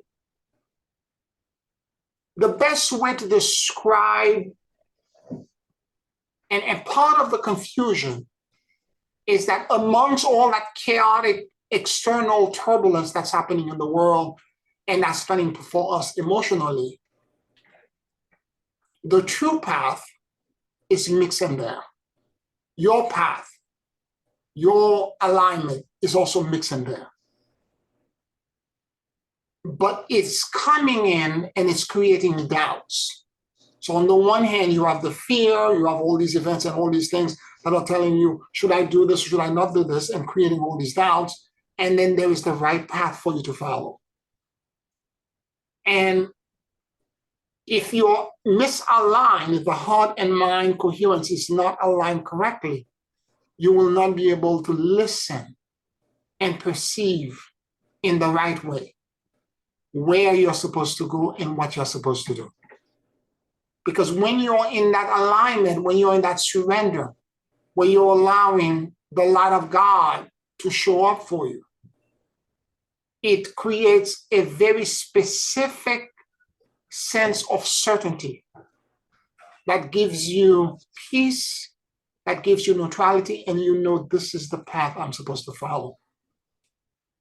best way to describe, and part of the confusion is that amongst all that chaotic external turbulence that's happening in the world and that's happening for us emotionally, the true path is mixed in there. Your path, your alignment is also mixed in there. But it's coming in and it's creating doubts. So on the one hand, you have the fear, you have all these events and all these things that are telling you, should I do this, should I not do this, and creating all these doubts. And then there is the right path for you to follow. And if you're misaligned, if the heart and mind coherence is not aligned correctly, you will not be able to listen and perceive in the right way where you're supposed to go and what you're supposed to do. Because when you're in that alignment, when you're in that surrender, when you're allowing the light of God to show up for you, it creates a very specific sense of certainty that gives you peace, that gives you neutrality, and you know this is the path I'm supposed to follow.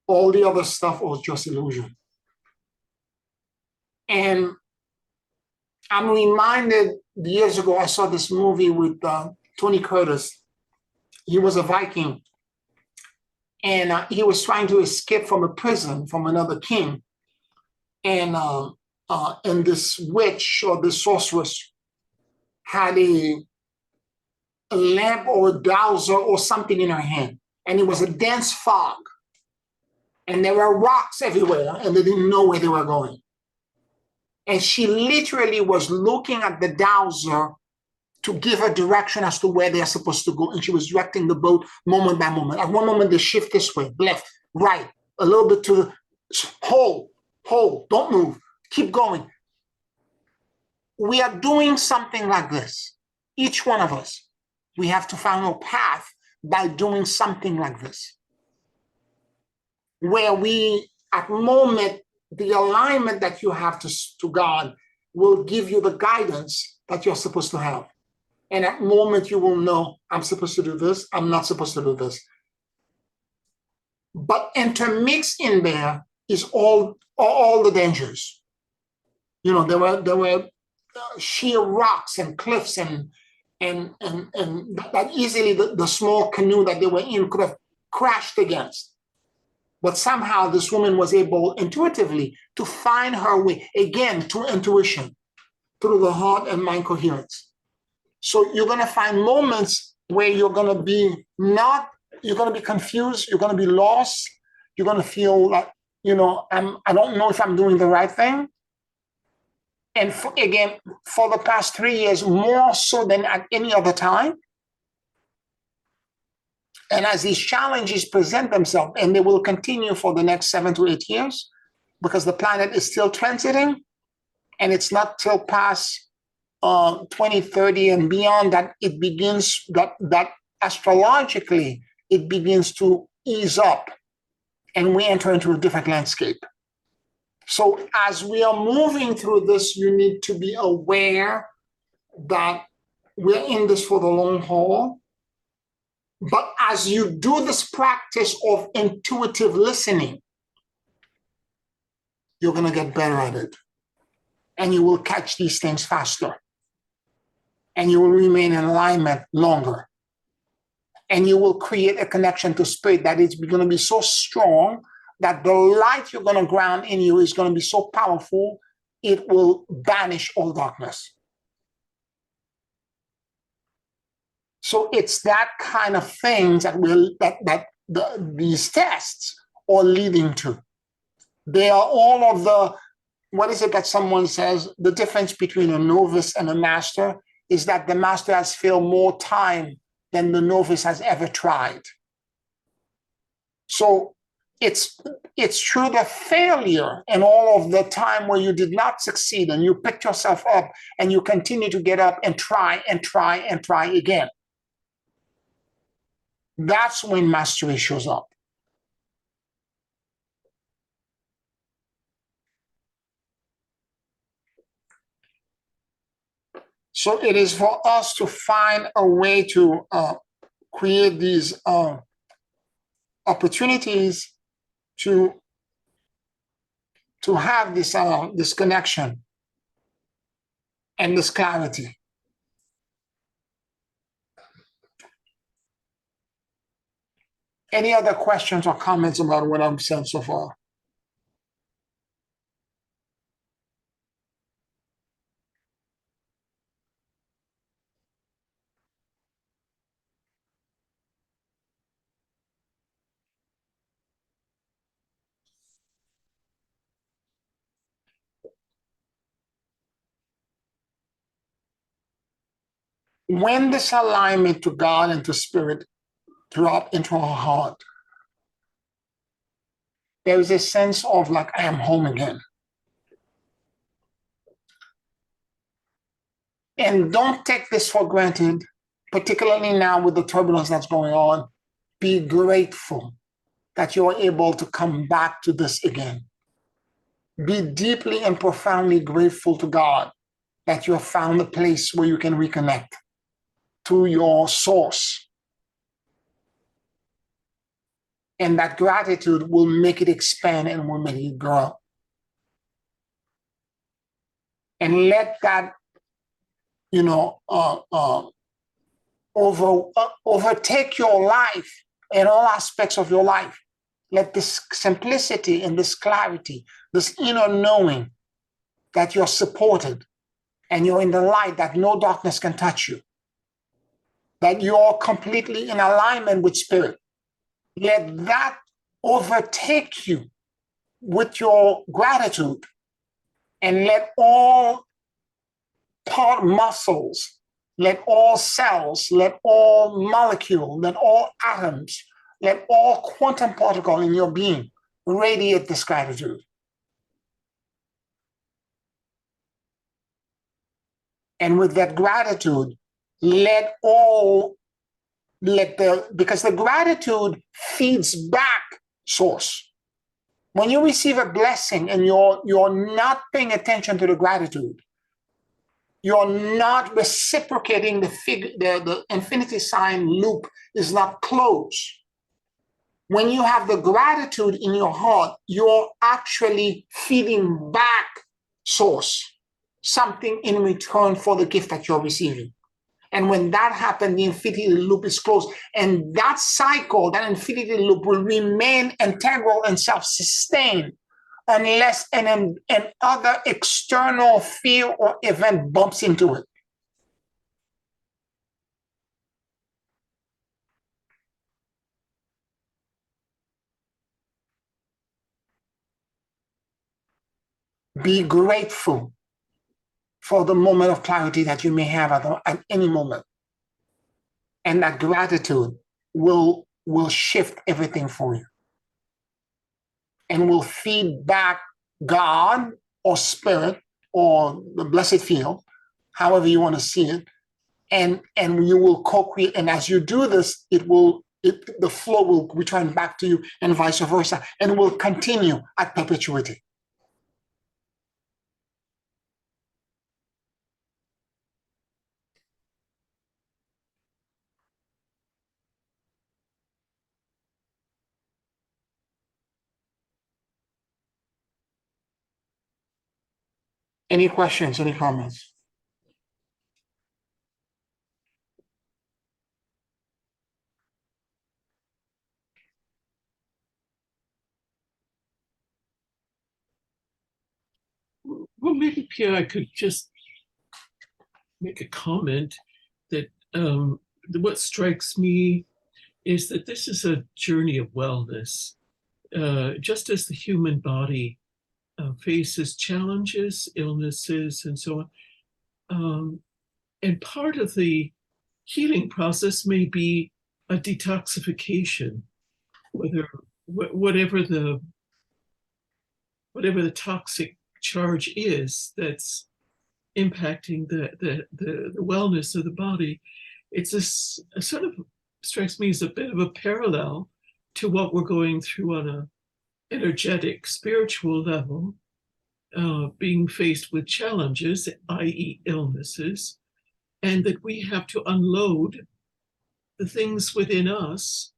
All the other stuff was just illusion. And I'm reminded years ago, I saw this movie with Tony Curtis. He was a Viking, and he was trying to escape from a prison from another king. And this witch or this sorceress had a lamp or a dowser or something in her hand, and it was a dense fog. And there were rocks everywhere, and they didn't know where they were going. And she literally was looking at the dowser to give her direction as to where they're supposed to go. And she was directing the boat moment by moment. At one moment, they shift this way, left, right, a little bit to the hold, don't move, keep going. We are doing something like this. Each one of us, we have to find a path by doing something like this, where we, at moment, the alignment that you have to God will give you the guidance that you're supposed to have. And at moment, you will know, I'm supposed to do this, I'm not supposed to do this. But intermixed in there is all the dangers. You know, there were sheer rocks and cliffs and that easily the small canoe that they were in could have crashed against. But somehow this woman was able intuitively to find her way, again, through intuition, through the heart and mind coherence. So you're going to find moments where you're going to be confused, you're going to be lost, you're going to feel like, I don't know if I'm doing the right thing. And again, for the past 3 years, more so than at any other time. And as these challenges present themselves, and they will continue for the next 7 to 8 years, because the planet is still transiting, and it's not till past 2030 and beyond that it begins, that astrologically, it begins to ease up, and we enter into a different landscape. So as we are moving through this, you need to be aware that we're in this for the long haul. But as you do this practice of intuitive listening, you're going to get better at it. And you will catch these things faster. And you will remain in alignment longer. And you will create a connection to spirit that is going to be so strong that the light you're going to ground in you is going to be so powerful, it will banish all darkness. So it's that kind of things that these tests are leading to. They are all of the, what is it that someone says? The difference between a novice and a master is that the master has failed more time than the novice has ever tried. So it's through the failure and all of the time where you did not succeed and you picked yourself up and you continue to get up and try and try and try again. That's when mastery shows up. So it is for us to find a way to create these opportunities to have this connection and this clarity. Any other questions or comments about what I've said so far? When this alignment to God and to spirit drop into our heart, there is a sense of like, I am home again. And don't take this for granted, particularly now with the turbulence that's going on. Be grateful that you're able to come back to this again. Be deeply and profoundly grateful to God that you have found a place where you can reconnect to your source. And that gratitude will make it expand and will make it grow. And let that, overtake your life and all aspects of your life. Let this simplicity and this clarity, this inner knowing that you're supported and you're in the light, that no darkness can touch you, that you're completely in alignment with spirit. Let that overtake you with your gratitude, and let all part muscles, let all cells, let all molecule, let all atoms, let all quantum particle in your being radiate this gratitude. And with that gratitude, because the gratitude feeds back source. When you receive a blessing and you're not paying attention to the gratitude, you're not reciprocating the infinity sign loop is not closed. When you have the gratitude in your heart, you're actually feeding back source something in return for the gift that you're receiving. And when that happens, the infinity loop is closed. And that cycle, that infinity loop will remain integral and self-sustained unless an other external field or event bumps into it. Be grateful for the moment of clarity that you may have at any moment. And that gratitude will shift everything for you and will feed back God or spirit or the blessed field, however you want to see it. And you will co-create. And as you do this, the flow will return back to you and vice versa, and will continue at perpetuity. Any questions, any comments? Well, maybe, Pierre, I could just make a comment that what strikes me is that this is a journey of wellness. Just as the human body faces challenges, illnesses, and so on. And part of the healing process may be a detoxification, whatever the toxic charge is that's impacting the wellness of the body. It's a sort of strikes me as a bit of a parallel to what we're going through on a energetic, spiritual level, being faced with challenges, i.e. illnesses, and that we have to unload the things within us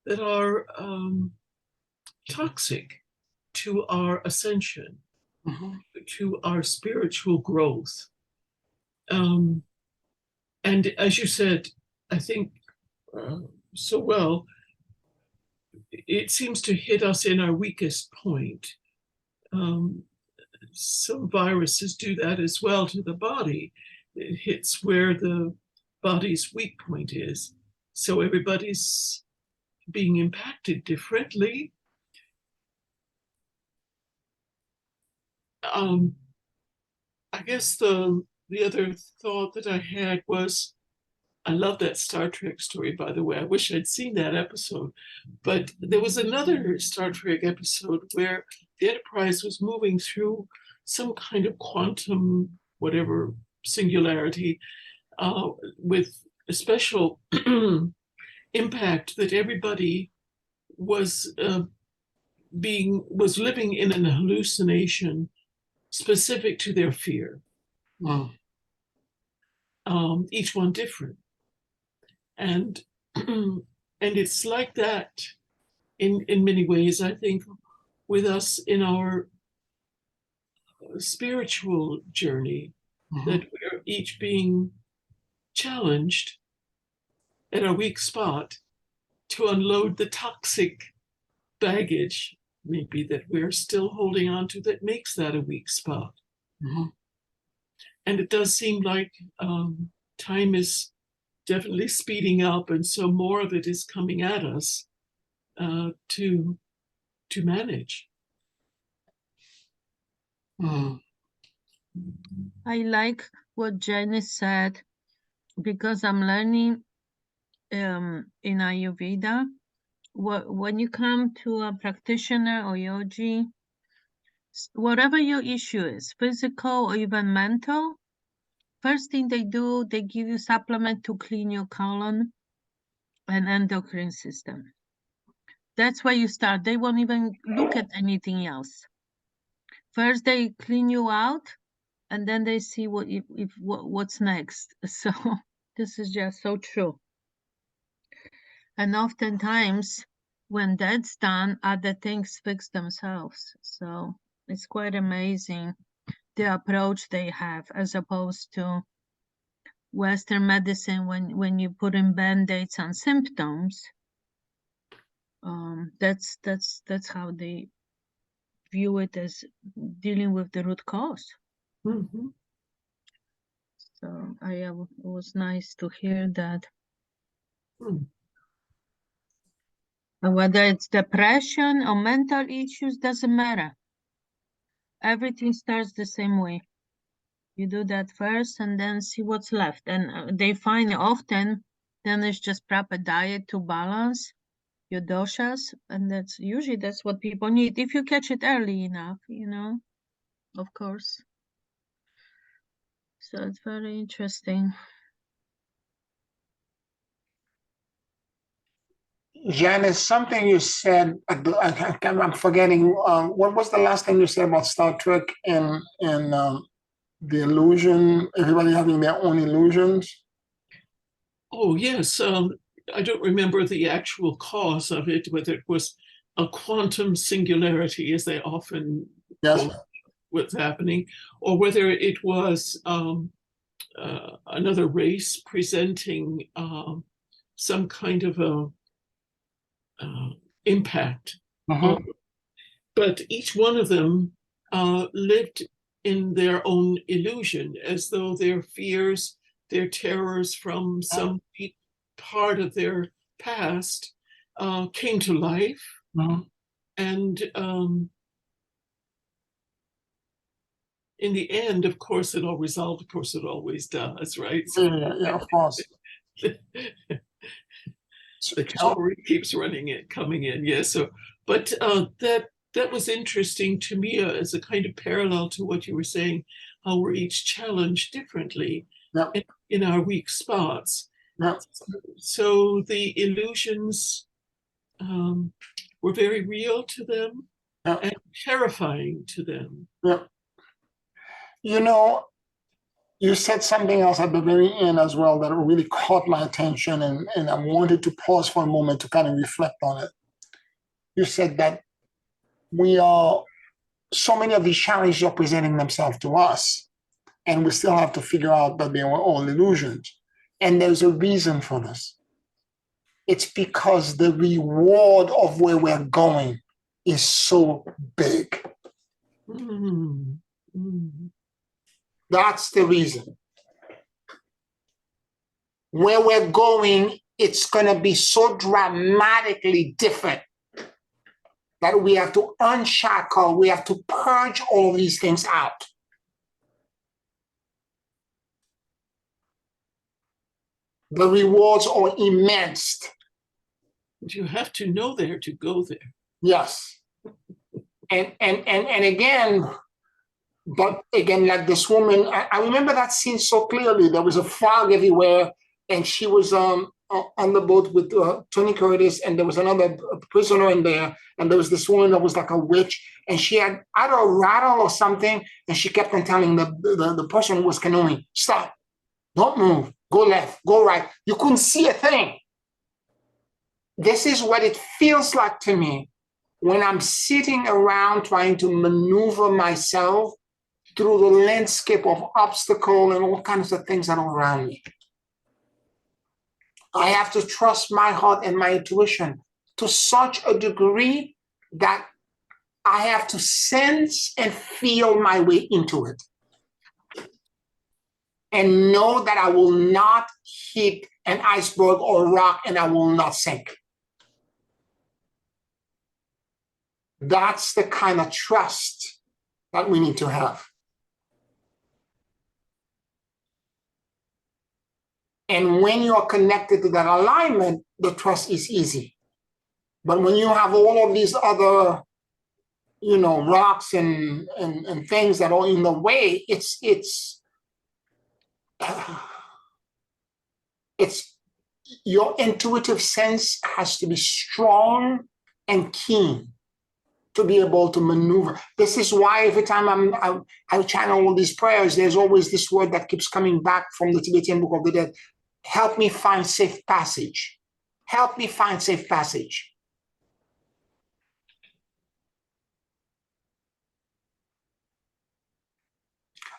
that are toxic to our ascension, to our spiritual growth. And as you said, I think so well, it seems to hit us in our weakest point. Some viruses do that as well to the body. It hits where the body's weak point is. So everybody's being impacted differently. I guess the other thought that I had was, I love that Star Trek story, by the way. I wish I'd seen that episode. But there was another Star Trek episode where the Enterprise was moving through some kind of quantum, whatever, singularity, with a special impact that everybody was living in an hallucination specific to their fear. Each one different. And it's like that in many ways, I think, with us in our spiritual journey, that we're each being challenged at a weak spot to unload the toxic baggage, maybe, that we're still holding on to, that makes that a weak spot. And it does seem like time is definitely speeding up, and so more of it is coming at us to manage. I like what Jenny said, because I'm learning in Ayurveda, when you come to a practitioner or yogi, whatever your issue is, physical or even mental, first thing they do, they give you supplement to clean your colon and endocrine system. That's where you start. They won't even look at anything else. First, they clean you out, and then they see what's next. So this is just so true. And oftentimes, when that's done, other things fix themselves. So it's quite amazing the approach they have, as opposed to Western medicine, when you put in band-aids on symptoms. That's how they view it, as dealing with the root cause. So it was nice to hear that. And whether it's depression or mental issues, doesn't matter. everything starts the same way. You do that first and then see what's left. And they find often, then it's just proper diet to balance your doshas. And that's what people need. If you catch it early enough, of course. So it's very interesting. Janice, something you said, I'm forgetting, what was the last thing you said about Star Trek and the illusion, everybody having their own illusions? Oh, yes. I don't remember the actual cause of it, whether it was a quantum singularity, as they often Yes. quote what's happening, or whether it was another race presenting some kind of a impact. Mhm. But each one of them lived in their own illusion, as though their fears, their terrors from some deep part of their past came to life. Mhm. And in the end, of course, it all resolved. Of course, it always does, right? So Yeah, of course. the cavalry keeps coming in. Yes. So, but that was interesting to me as a kind of parallel to what you were saying, how we're each challenged differently Yep. in our weak spots. Yep. So the illusions were very real to them Yep. and terrifying to them. Yep. You said something else at the very end as well that really caught my attention, and I wanted to pause for a moment to kind of reflect on it. You said that so many of these challenges are presenting themselves to us, and we still have to figure out that they were all illusions. And there's a reason for this. It's because the reward of where we're going is so big. Mm. Mm. That's the reason. Where we're going, it's going to be so dramatically different that we have to unshackle, we have to purge all of these things out. The rewards are immense. You have to know there to go there. Yes. And again, but again, like this woman, I remember that scene so clearly. There was a fog everywhere, and she was on the boat with Tony Curtis, and there was another prisoner in there, and there was this woman that was like a witch, and she had either a rattle or something, and she kept on telling the person who was canoeing, stop, don't move, go left, go right. You couldn't see a thing. This is what it feels like to me when I'm sitting around trying to maneuver myself through the landscape of obstacle and all kinds of things that are around me. I have to trust my heart and my intuition to such a degree that I have to sense and feel my way into it. And know that I will not hit an iceberg or a rock and I will not sink. That's the kind of trust that we need to have. And when you're connected to that alignment, the trust is easy. But when you have all of these other, rocks and things that are in the way, it's your intuitive sense has to be strong and keen to be able to maneuver. This is why every time I channel all these prayers, there's always this word that keeps coming back from the Tibetan Book of the Dead. Help me find safe passage. Help me find safe passage.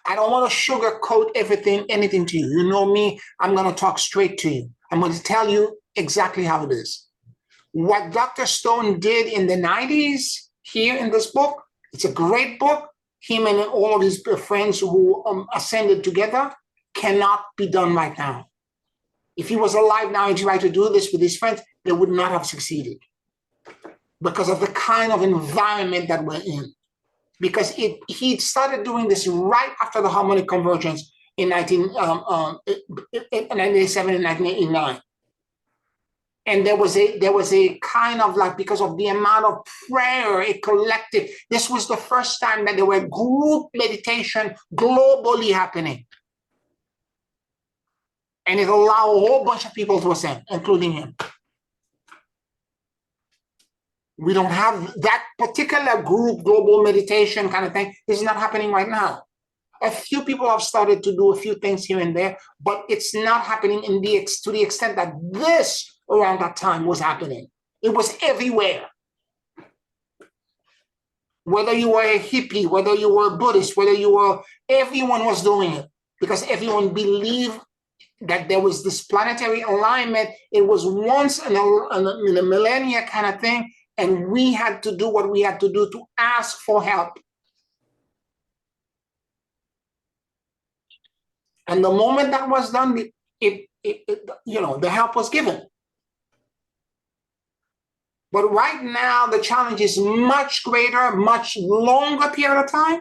I don't want to sugarcoat anything to you. You know me, I'm going to talk straight to you. I'm going to tell you exactly how it is. What Dr. Stone did in the 90s here in this book, it's a great book. Him and all of his friends who ascended together cannot be done right now. If he was alive now and tried to do this with his friends, they would not have succeeded because of the kind of environment that we're in. because he started doing this right after the harmonic convergence in 1987 and 1989. And there was a kind of like, because of the amount of prayer, a collective, this was the first time that there were group meditation globally happening. And it allowed a whole bunch of people to ascend, including him. We don't have that particular group global meditation kind of thing. This is not happening right now. A few people have started to do a few things here and there, but it's not happening to the extent that this around that time was happening. It was everywhere. Whether you were a hippie, whether you were a Buddhist, everyone was doing it, because everyone believed that there was this planetary alignment. It was once in a millennia kind of thing, and we had to do what we had to do to ask for help. And the moment that was done, the help was given. But right now, the challenge is much greater, much longer period of time.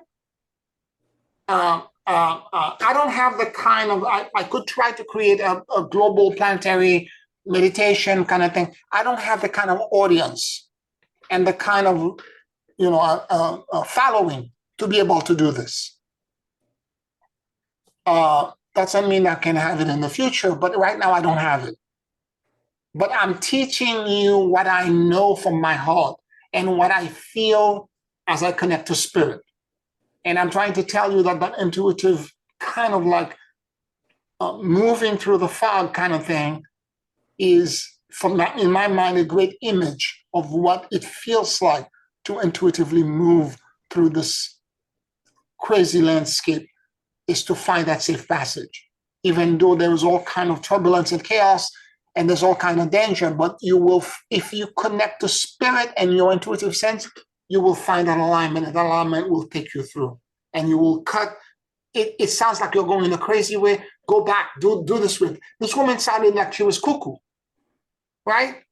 I don't have the kind of, I could try to create a global planetary meditation kind of thing. I don't have the kind of audience and the kind of, following to be able to do this. That doesn't mean I can have it in the future, but right now I don't have it. But I'm teaching you what I know from my heart and what I feel as I connect to spirit. And I'm trying to tell you that that intuitive kind of like moving through the fog kind of thing is, in my mind, a great image of what it feels like to intuitively move through this crazy landscape, is to find that safe passage. Even though there is all kind of turbulence and chaos, and there's all kind of danger, but you will, if you connect to spirit and your intuitive sense, you will find an alignment, and that alignment will take you through, and you will cut. It sounds like you're going in a crazy way. Go back, do this with. This woman sounded like she was cuckoo, right?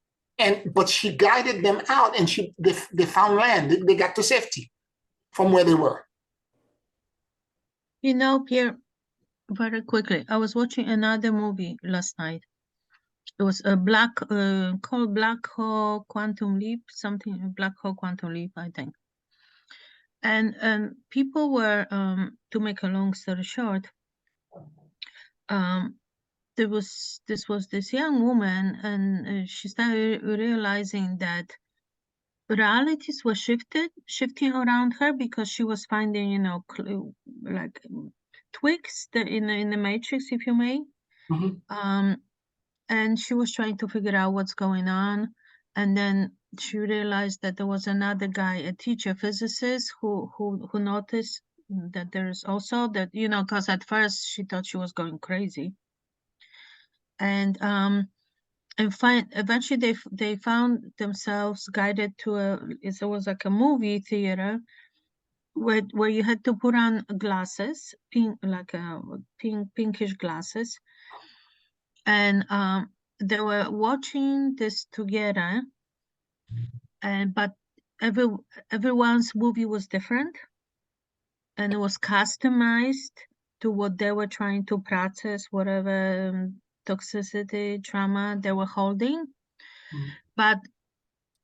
But she guided them out, and they found land. They got to safety from where they were. Pierre, very quickly, I was watching another movie last night. It was a called Black Hole Quantum Leap, Black Hole Quantum Leap, I think. And people were, to make a long story short, this was this young woman, and she started realizing that realities were shifting around her, because she was finding, like twigs in the matrix, if you may. Mm-hmm. And she was trying to figure out what's going on. And then she realized that there was another guy, a teacher, physicist, who noticed that there's also that, because at first she thought she was going crazy. And eventually they found themselves guided to it was like a movie theater where you had to put on glasses, pinkish glasses. And they were watching this together, but everyone's movie was different, and it was customized to what they were trying to process, whatever toxicity, trauma they were holding. But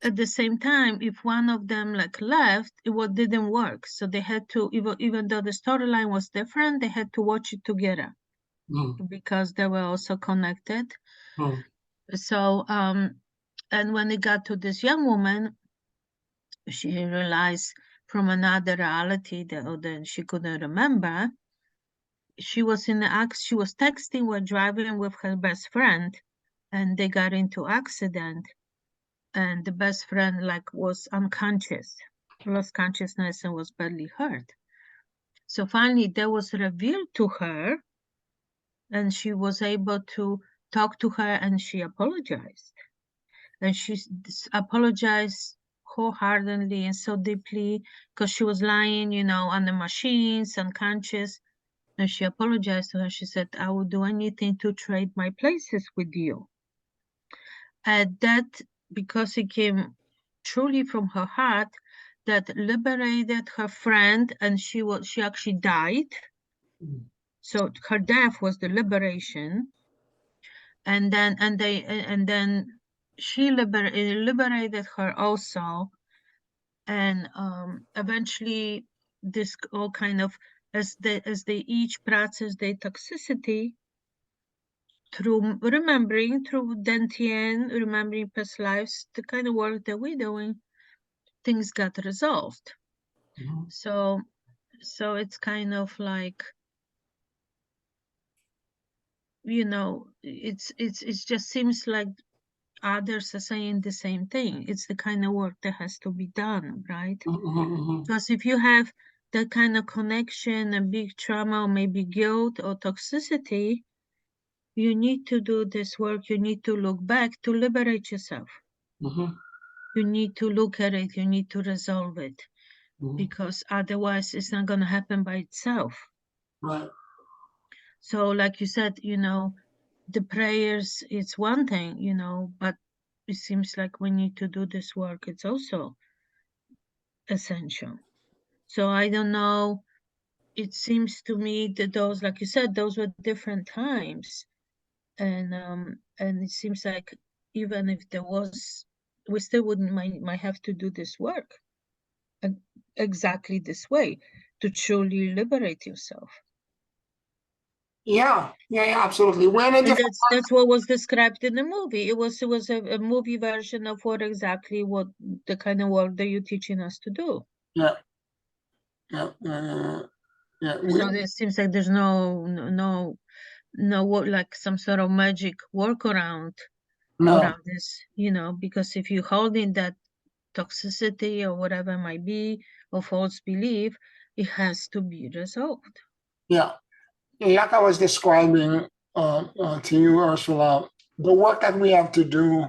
at the same time, if one of them left, it didn't work. So they had to, even though the storyline was different, they had to watch it together. Because they were also connected. So, and when it got to this young woman, she realized from another reality that she couldn't remember. She was she was texting while driving with her best friend, and they got into accident, and the best friend was unconscious, lost consciousness, and was badly hurt. So finally, that was revealed to her, and she was able to talk to her, and she apologized. And she apologized wholeheartedly and so deeply, because she was lying, on the machines, unconscious. And she apologized to her. She said, I will do anything to trade my places with you. And that, because it came truly from her heart, that liberated her friend, and she actually died. Mm. So her death was the liberation, and then she liberated her also, and eventually this all kind of, as they each practice their toxicity through remembering, through Dantian, remembering past lives, the kind of work that we're doing, things got resolved. Mhm. So it's kind of like, you know, it just seems like others are saying the same thing. It's the kind of work that has to be done, right? Mhm. Because if you have that kind of connection, a big trauma, or maybe guilt or toxicity, you need to do this work. You need to look back to liberate yourself. Mhm. You need to look at it. You need to resolve it, Mhm. because otherwise it's not going to happen by itself. Right. So like you said, you know, the prayers, it's one thing, you know, but it seems like we need to do this work. It's also essential. So I don't know. It seems to me that those, like you said, those were different times. And it seems like even if there was, we still wouldn't might have to do this work e- exactly this way to truly liberate yourself. Yeah, absolutely. We're in a And different. that's what was described in the movie. It was a movie version of what the kind of work that you're teaching us to do. Yeah, yeah, yeah. So it seems like there's no work, like some sort of magic workaround No, around this, you know, because if you hold in that toxicity or whatever it might be, or false belief, it has to be resolved. yeah. Like I was describing to you, Ursula, the work that we have to do,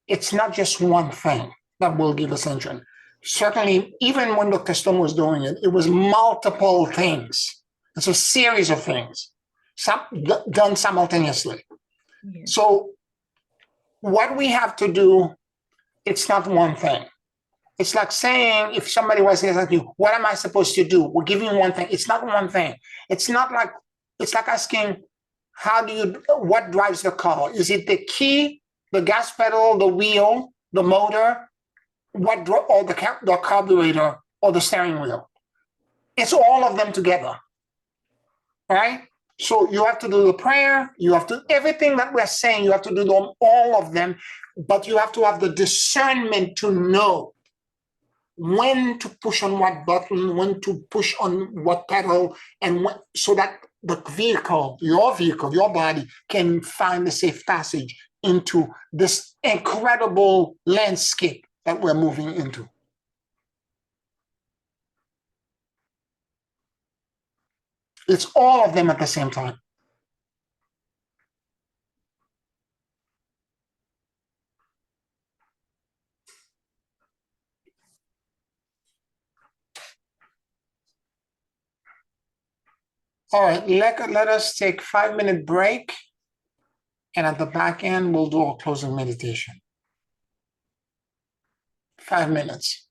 it's not just one thing that will give ascension. Certainly, even when Dr. Stone was doing it, it was multiple things. It's a series of things, done simultaneously. Yes. So what we have to do, it's not one thing. It's like saying, if somebody was asking you, what am I supposed to do? We're giving you one thing. It's not one thing. It's like asking, what drives the car? Is it the key, the gas pedal, the wheel, the motor, or the carburetor, or the steering wheel? It's all of them together, right? So you have to do the prayer, you have to, everything that we're saying, you have to do them, all of them, but you have to have the discernment to know when to push on what button, when to push on what pedal, and so that the vehicle, your body, can find the safe passage into this incredible landscape that we're moving into. It's all of them at the same time. All right, let us take 5-minute break, and at the back end, we'll do a closing meditation. 5 minutes.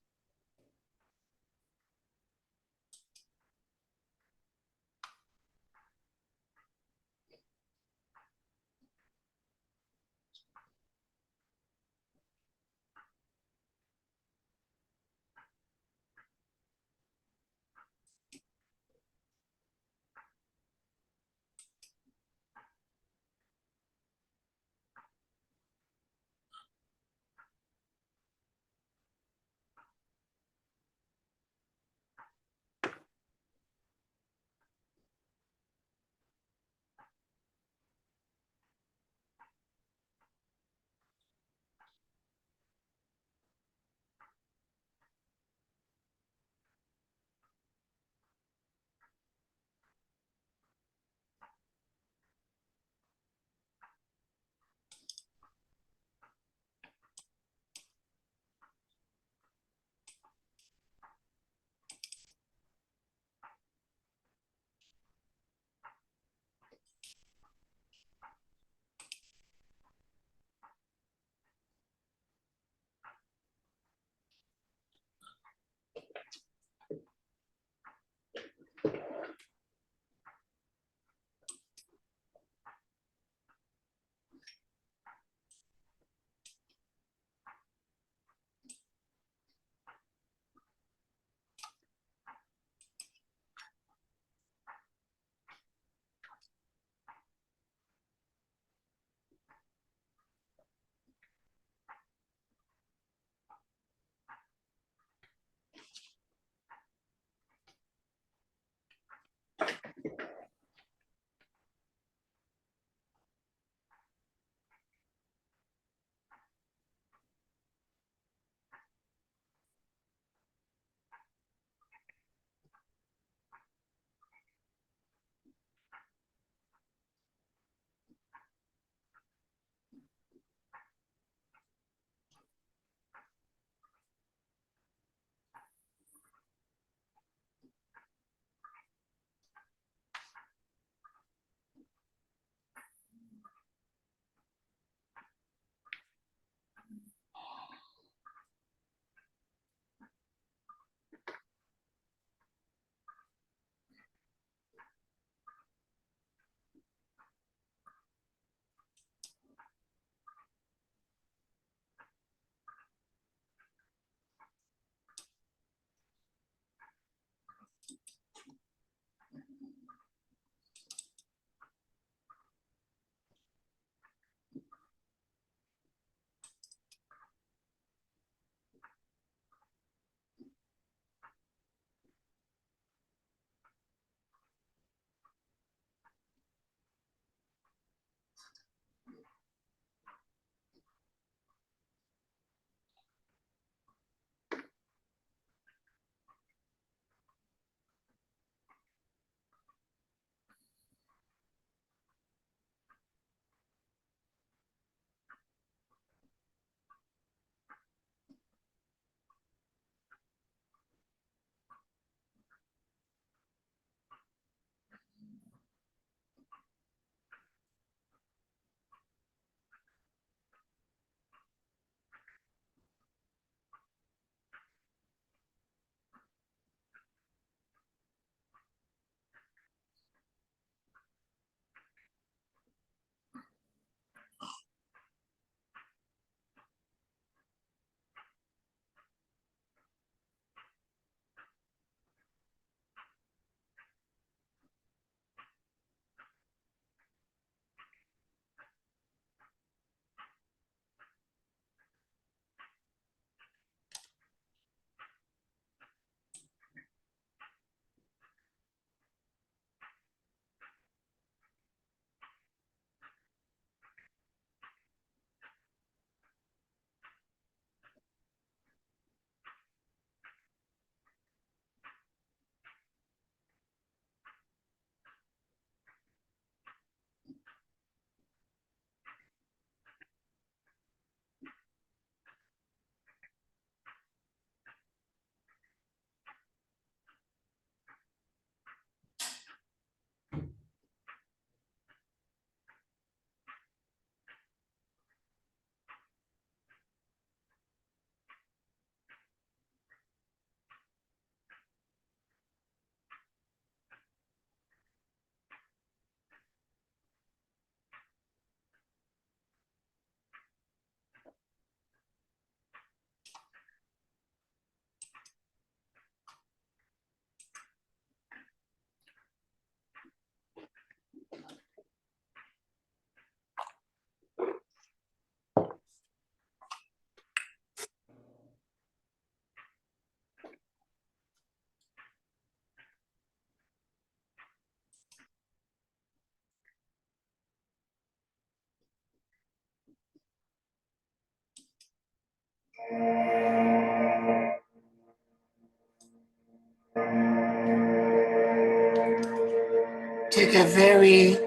Take a very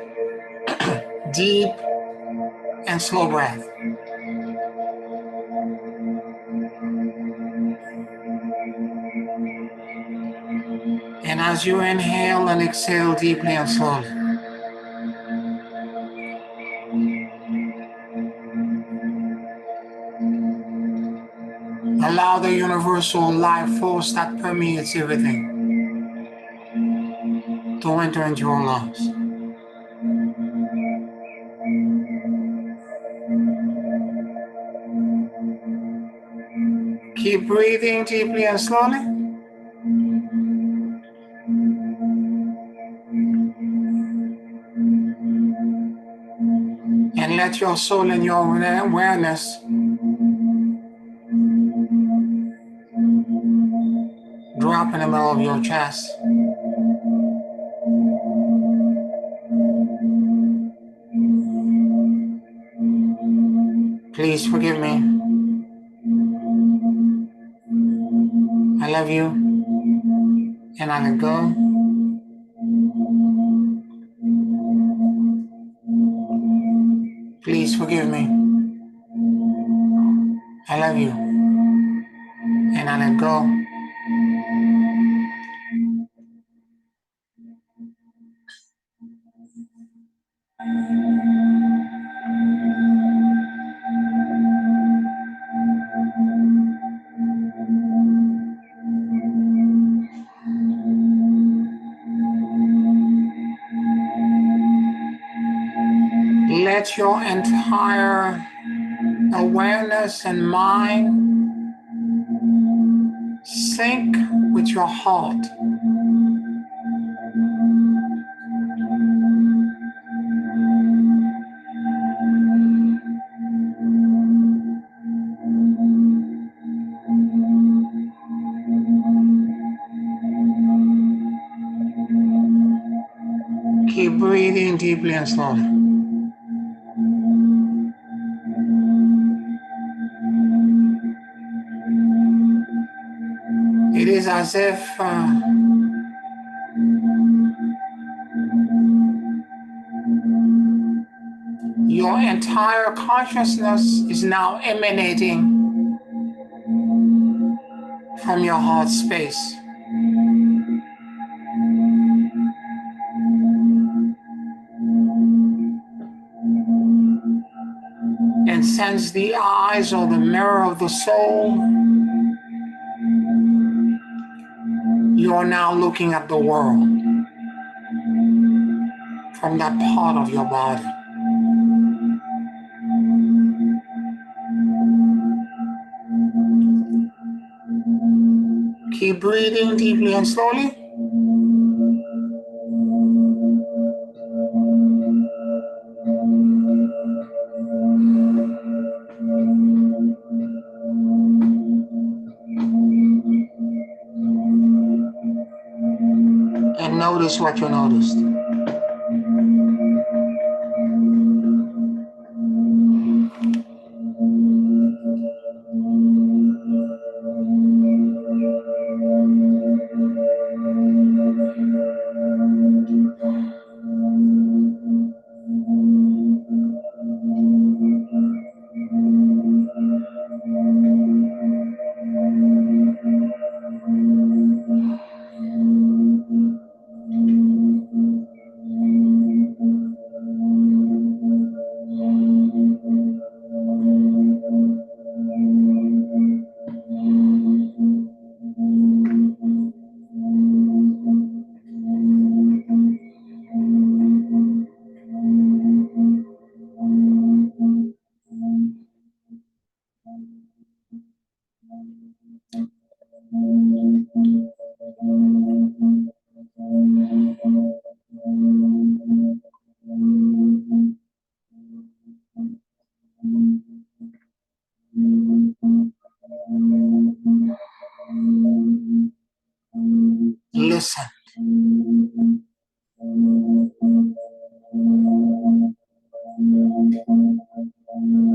deep and slow breath. And as you inhale and exhale deeply and slowly, allow the universal life force that permeates everything to enter into your lungs. Keep breathing deeply and slowly. And let your soul and your awareness drop in the middle of your chest. Please forgive me. I love you. And I let go. Please forgive me. I love you. And I let go. Let your entire awareness and mind sync with your heart. Keep breathing deeply and slowly. It is as if your entire consciousness is now emanating from your heart space. And since the eyes are the mirror of the soul, you are now looking at the world from that part of your body. Keep breathing deeply and slowly. And notice what you noticed. Listen.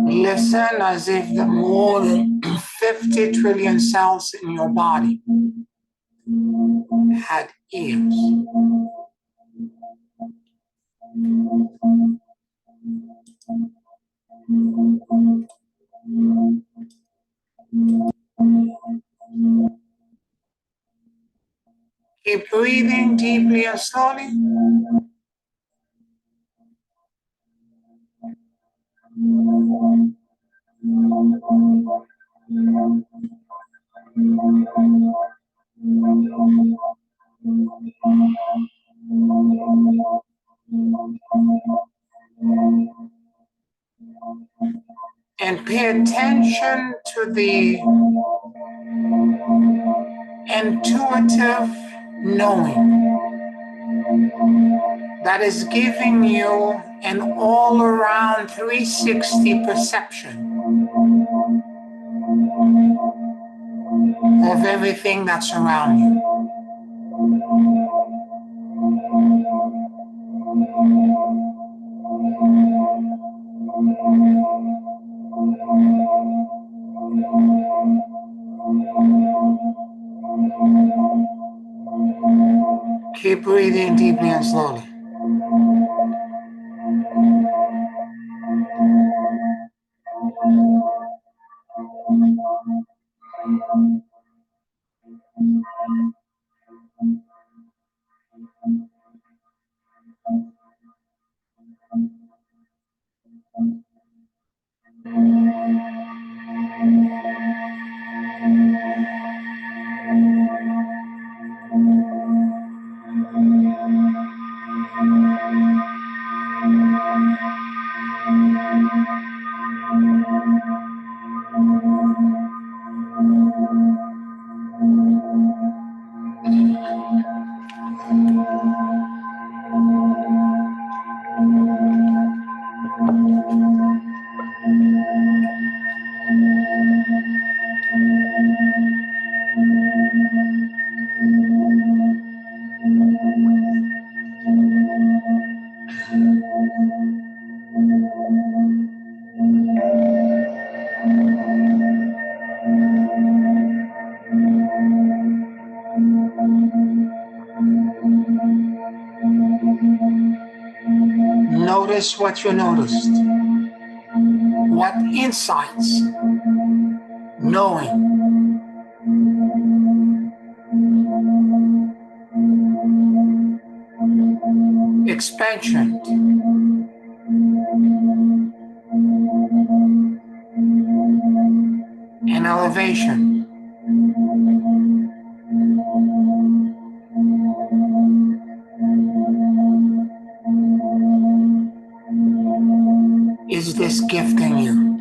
Listen as if the more than 50 trillion cells in your body had ears. Keep breathing deeply and slowly. And pay attention to the intuitive knowing that is giving you an all-around 360 perception of everything that's around you. Keep breathing deeply and slowly. Notice what you noticed. What insights, knowing, expansion, and elevation. Is this gifting you?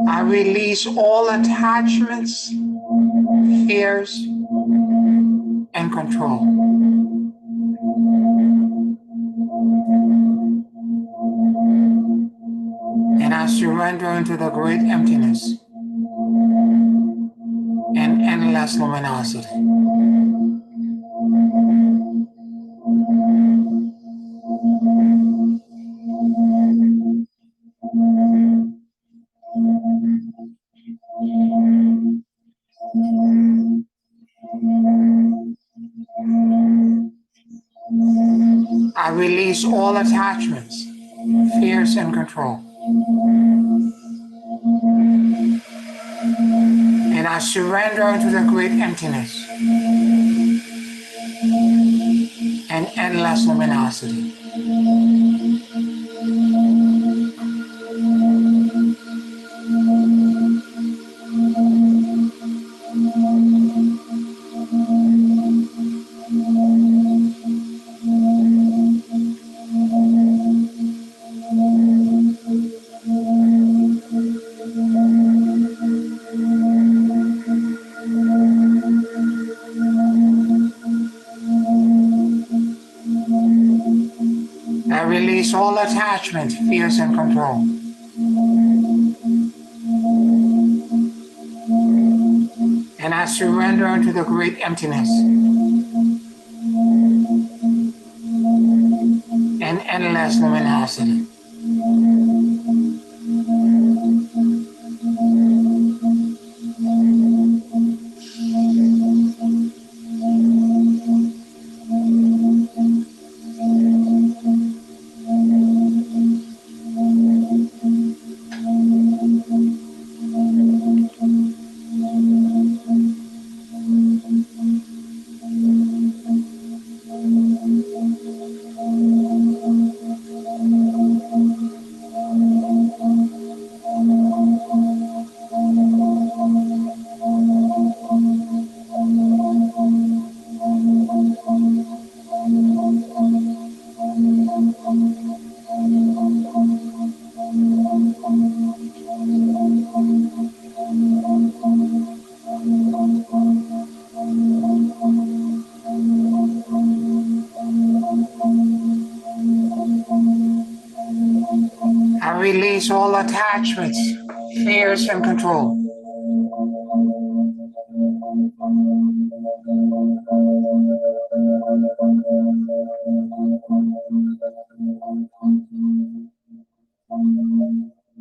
I release all attachments, fears, and control. And I surrender into the great emptiness and endless luminosity. I release all attachments, fears, and control. And I surrender into the great emptiness and endless luminosity. I release all attachment, fears, and control. And I surrender into the great emptiness and endless luminosity. I release all attachments, fears, and control.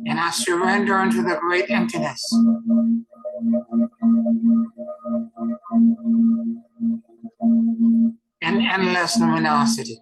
And I surrender into the great emptiness and endless luminosity.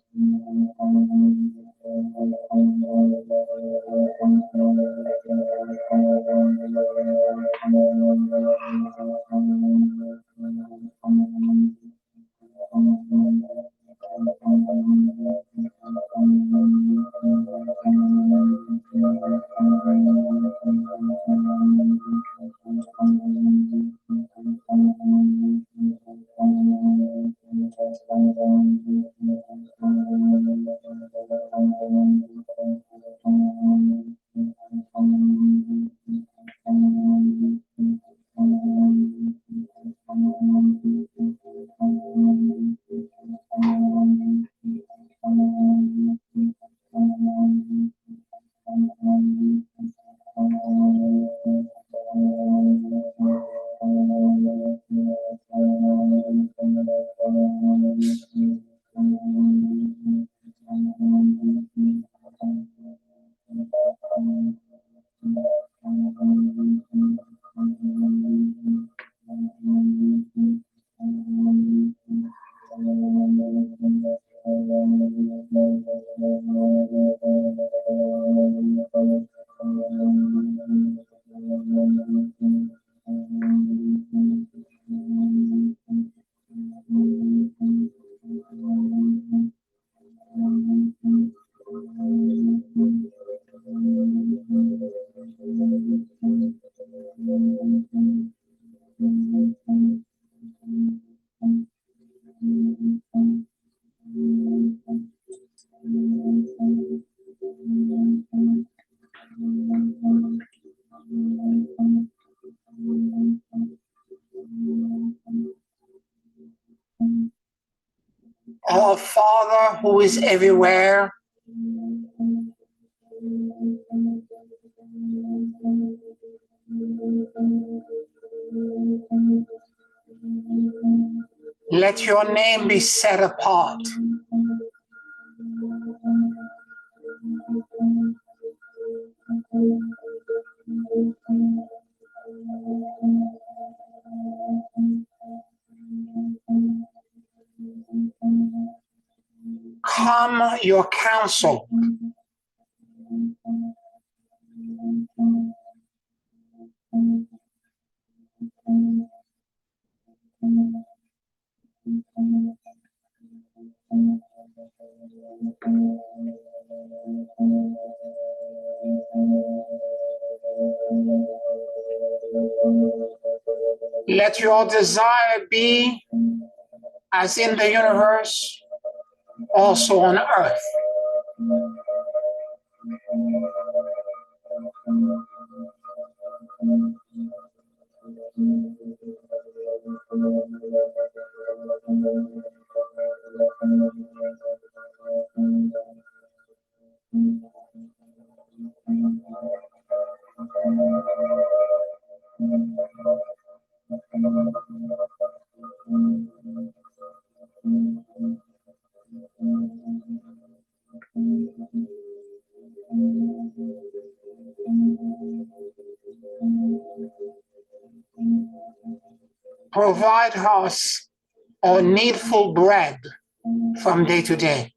Our Father who is everywhere, let your name be set apart. Come your counsel. Let your desire be as in the universe, also on earth. Provide us our needful bread from day to day.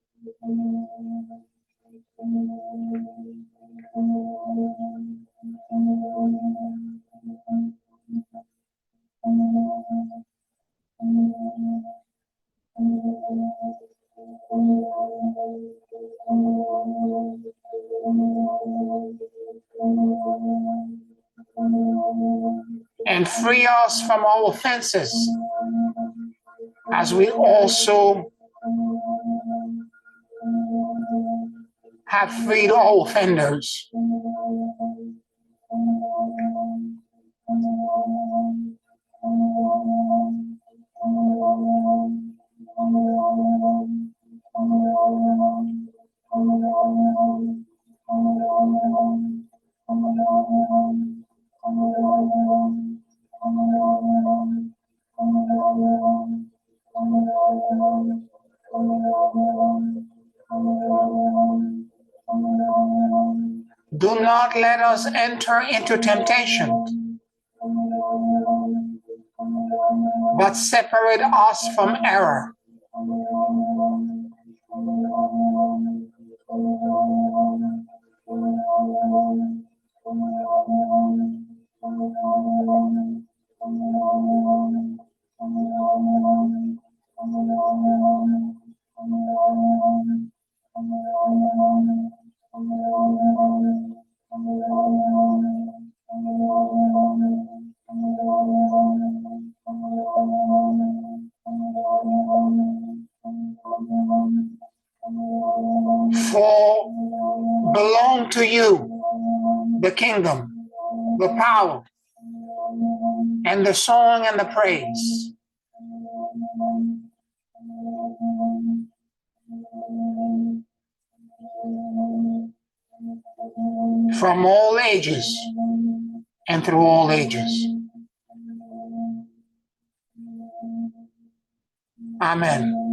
And free us from our offenses, as we also have freed all offenders. Do not let us enter into temptation, but separate us from error. For belong to you the kingdom, the power, and the song and the praise from all ages and through all ages. Amen.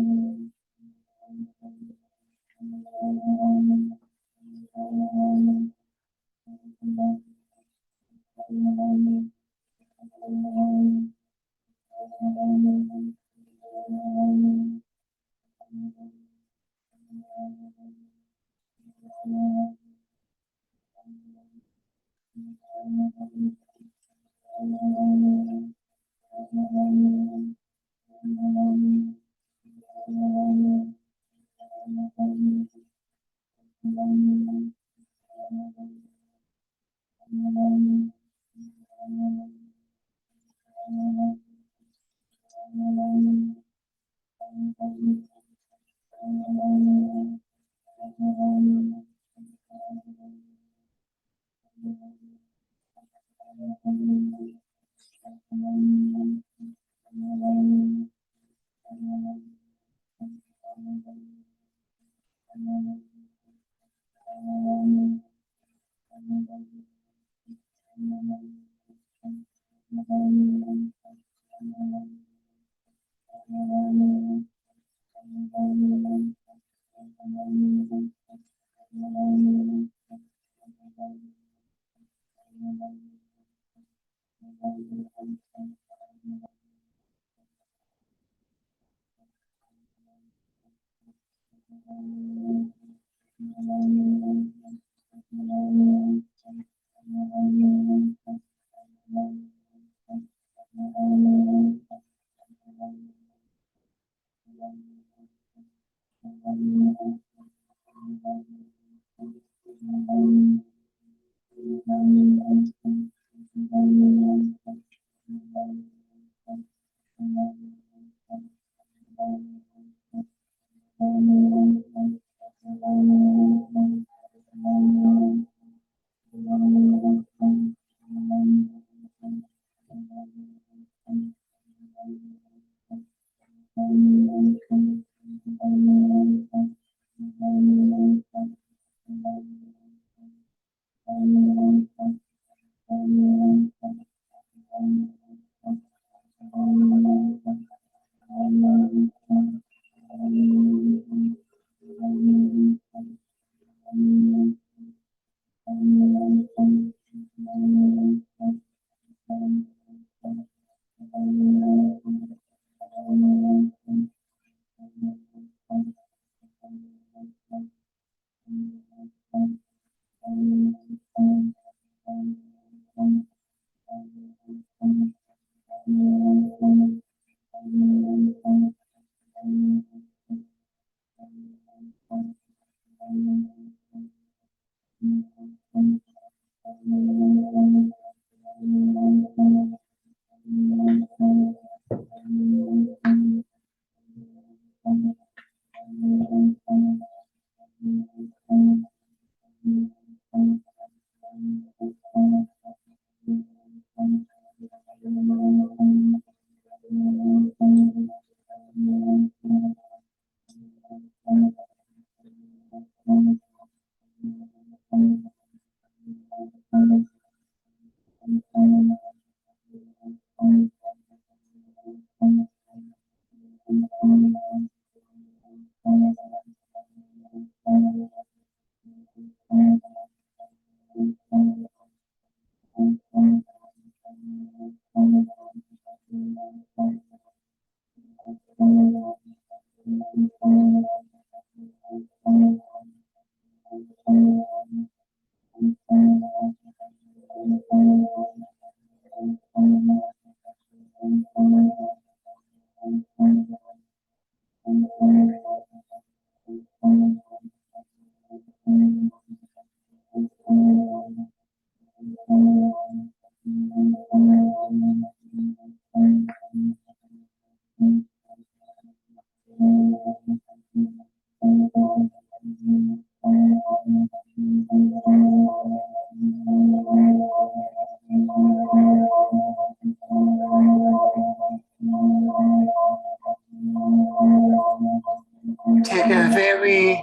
Take a very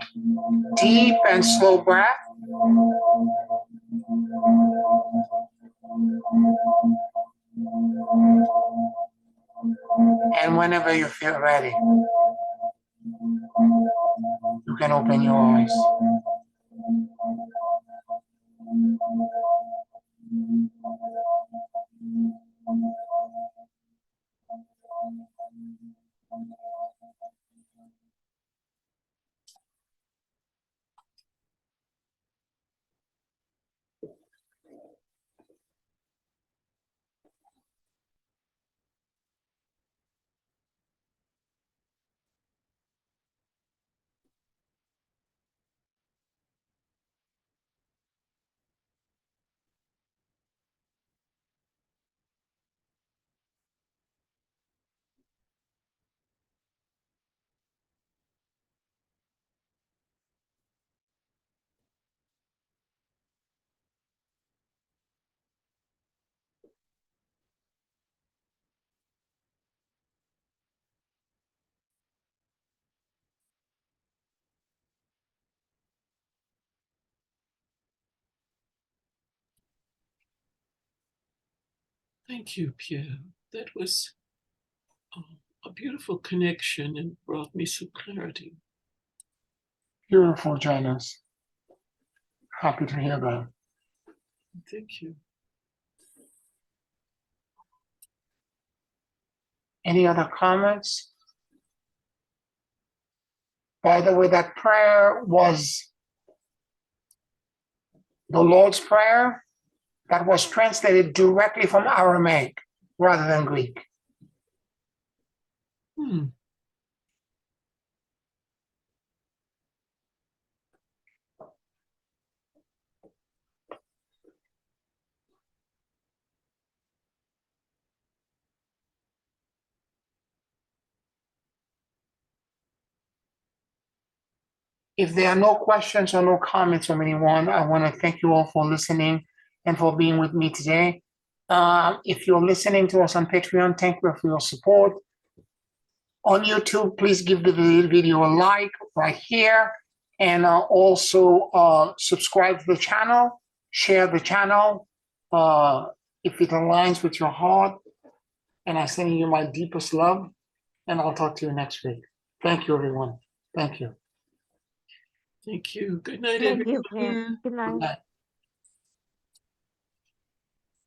deep and slow breath. And whenever you feel ready, you can open your eyes. Thank you, Pierre. That was a beautiful connection and brought me some clarity. Beautiful, Janice. Happy to hear that. Thank you. Any other comments? By the way, that prayer was the Lord's Prayer that was translated directly from Aramaic rather than Greek. If there are no questions or no comments from anyone, I want to thank you all for listening and for being with me today. If you're listening to us on Patreon, thank you for your support. On YouTube, please give the video a like right here, and also subscribe to the channel, share the channel if it aligns with your heart. And I send you my deepest love, and I'll talk to you next week. Thank you, everyone. Thank you. Thank you. Good night, Thank everyone. you, Pierre. Good night. Bye.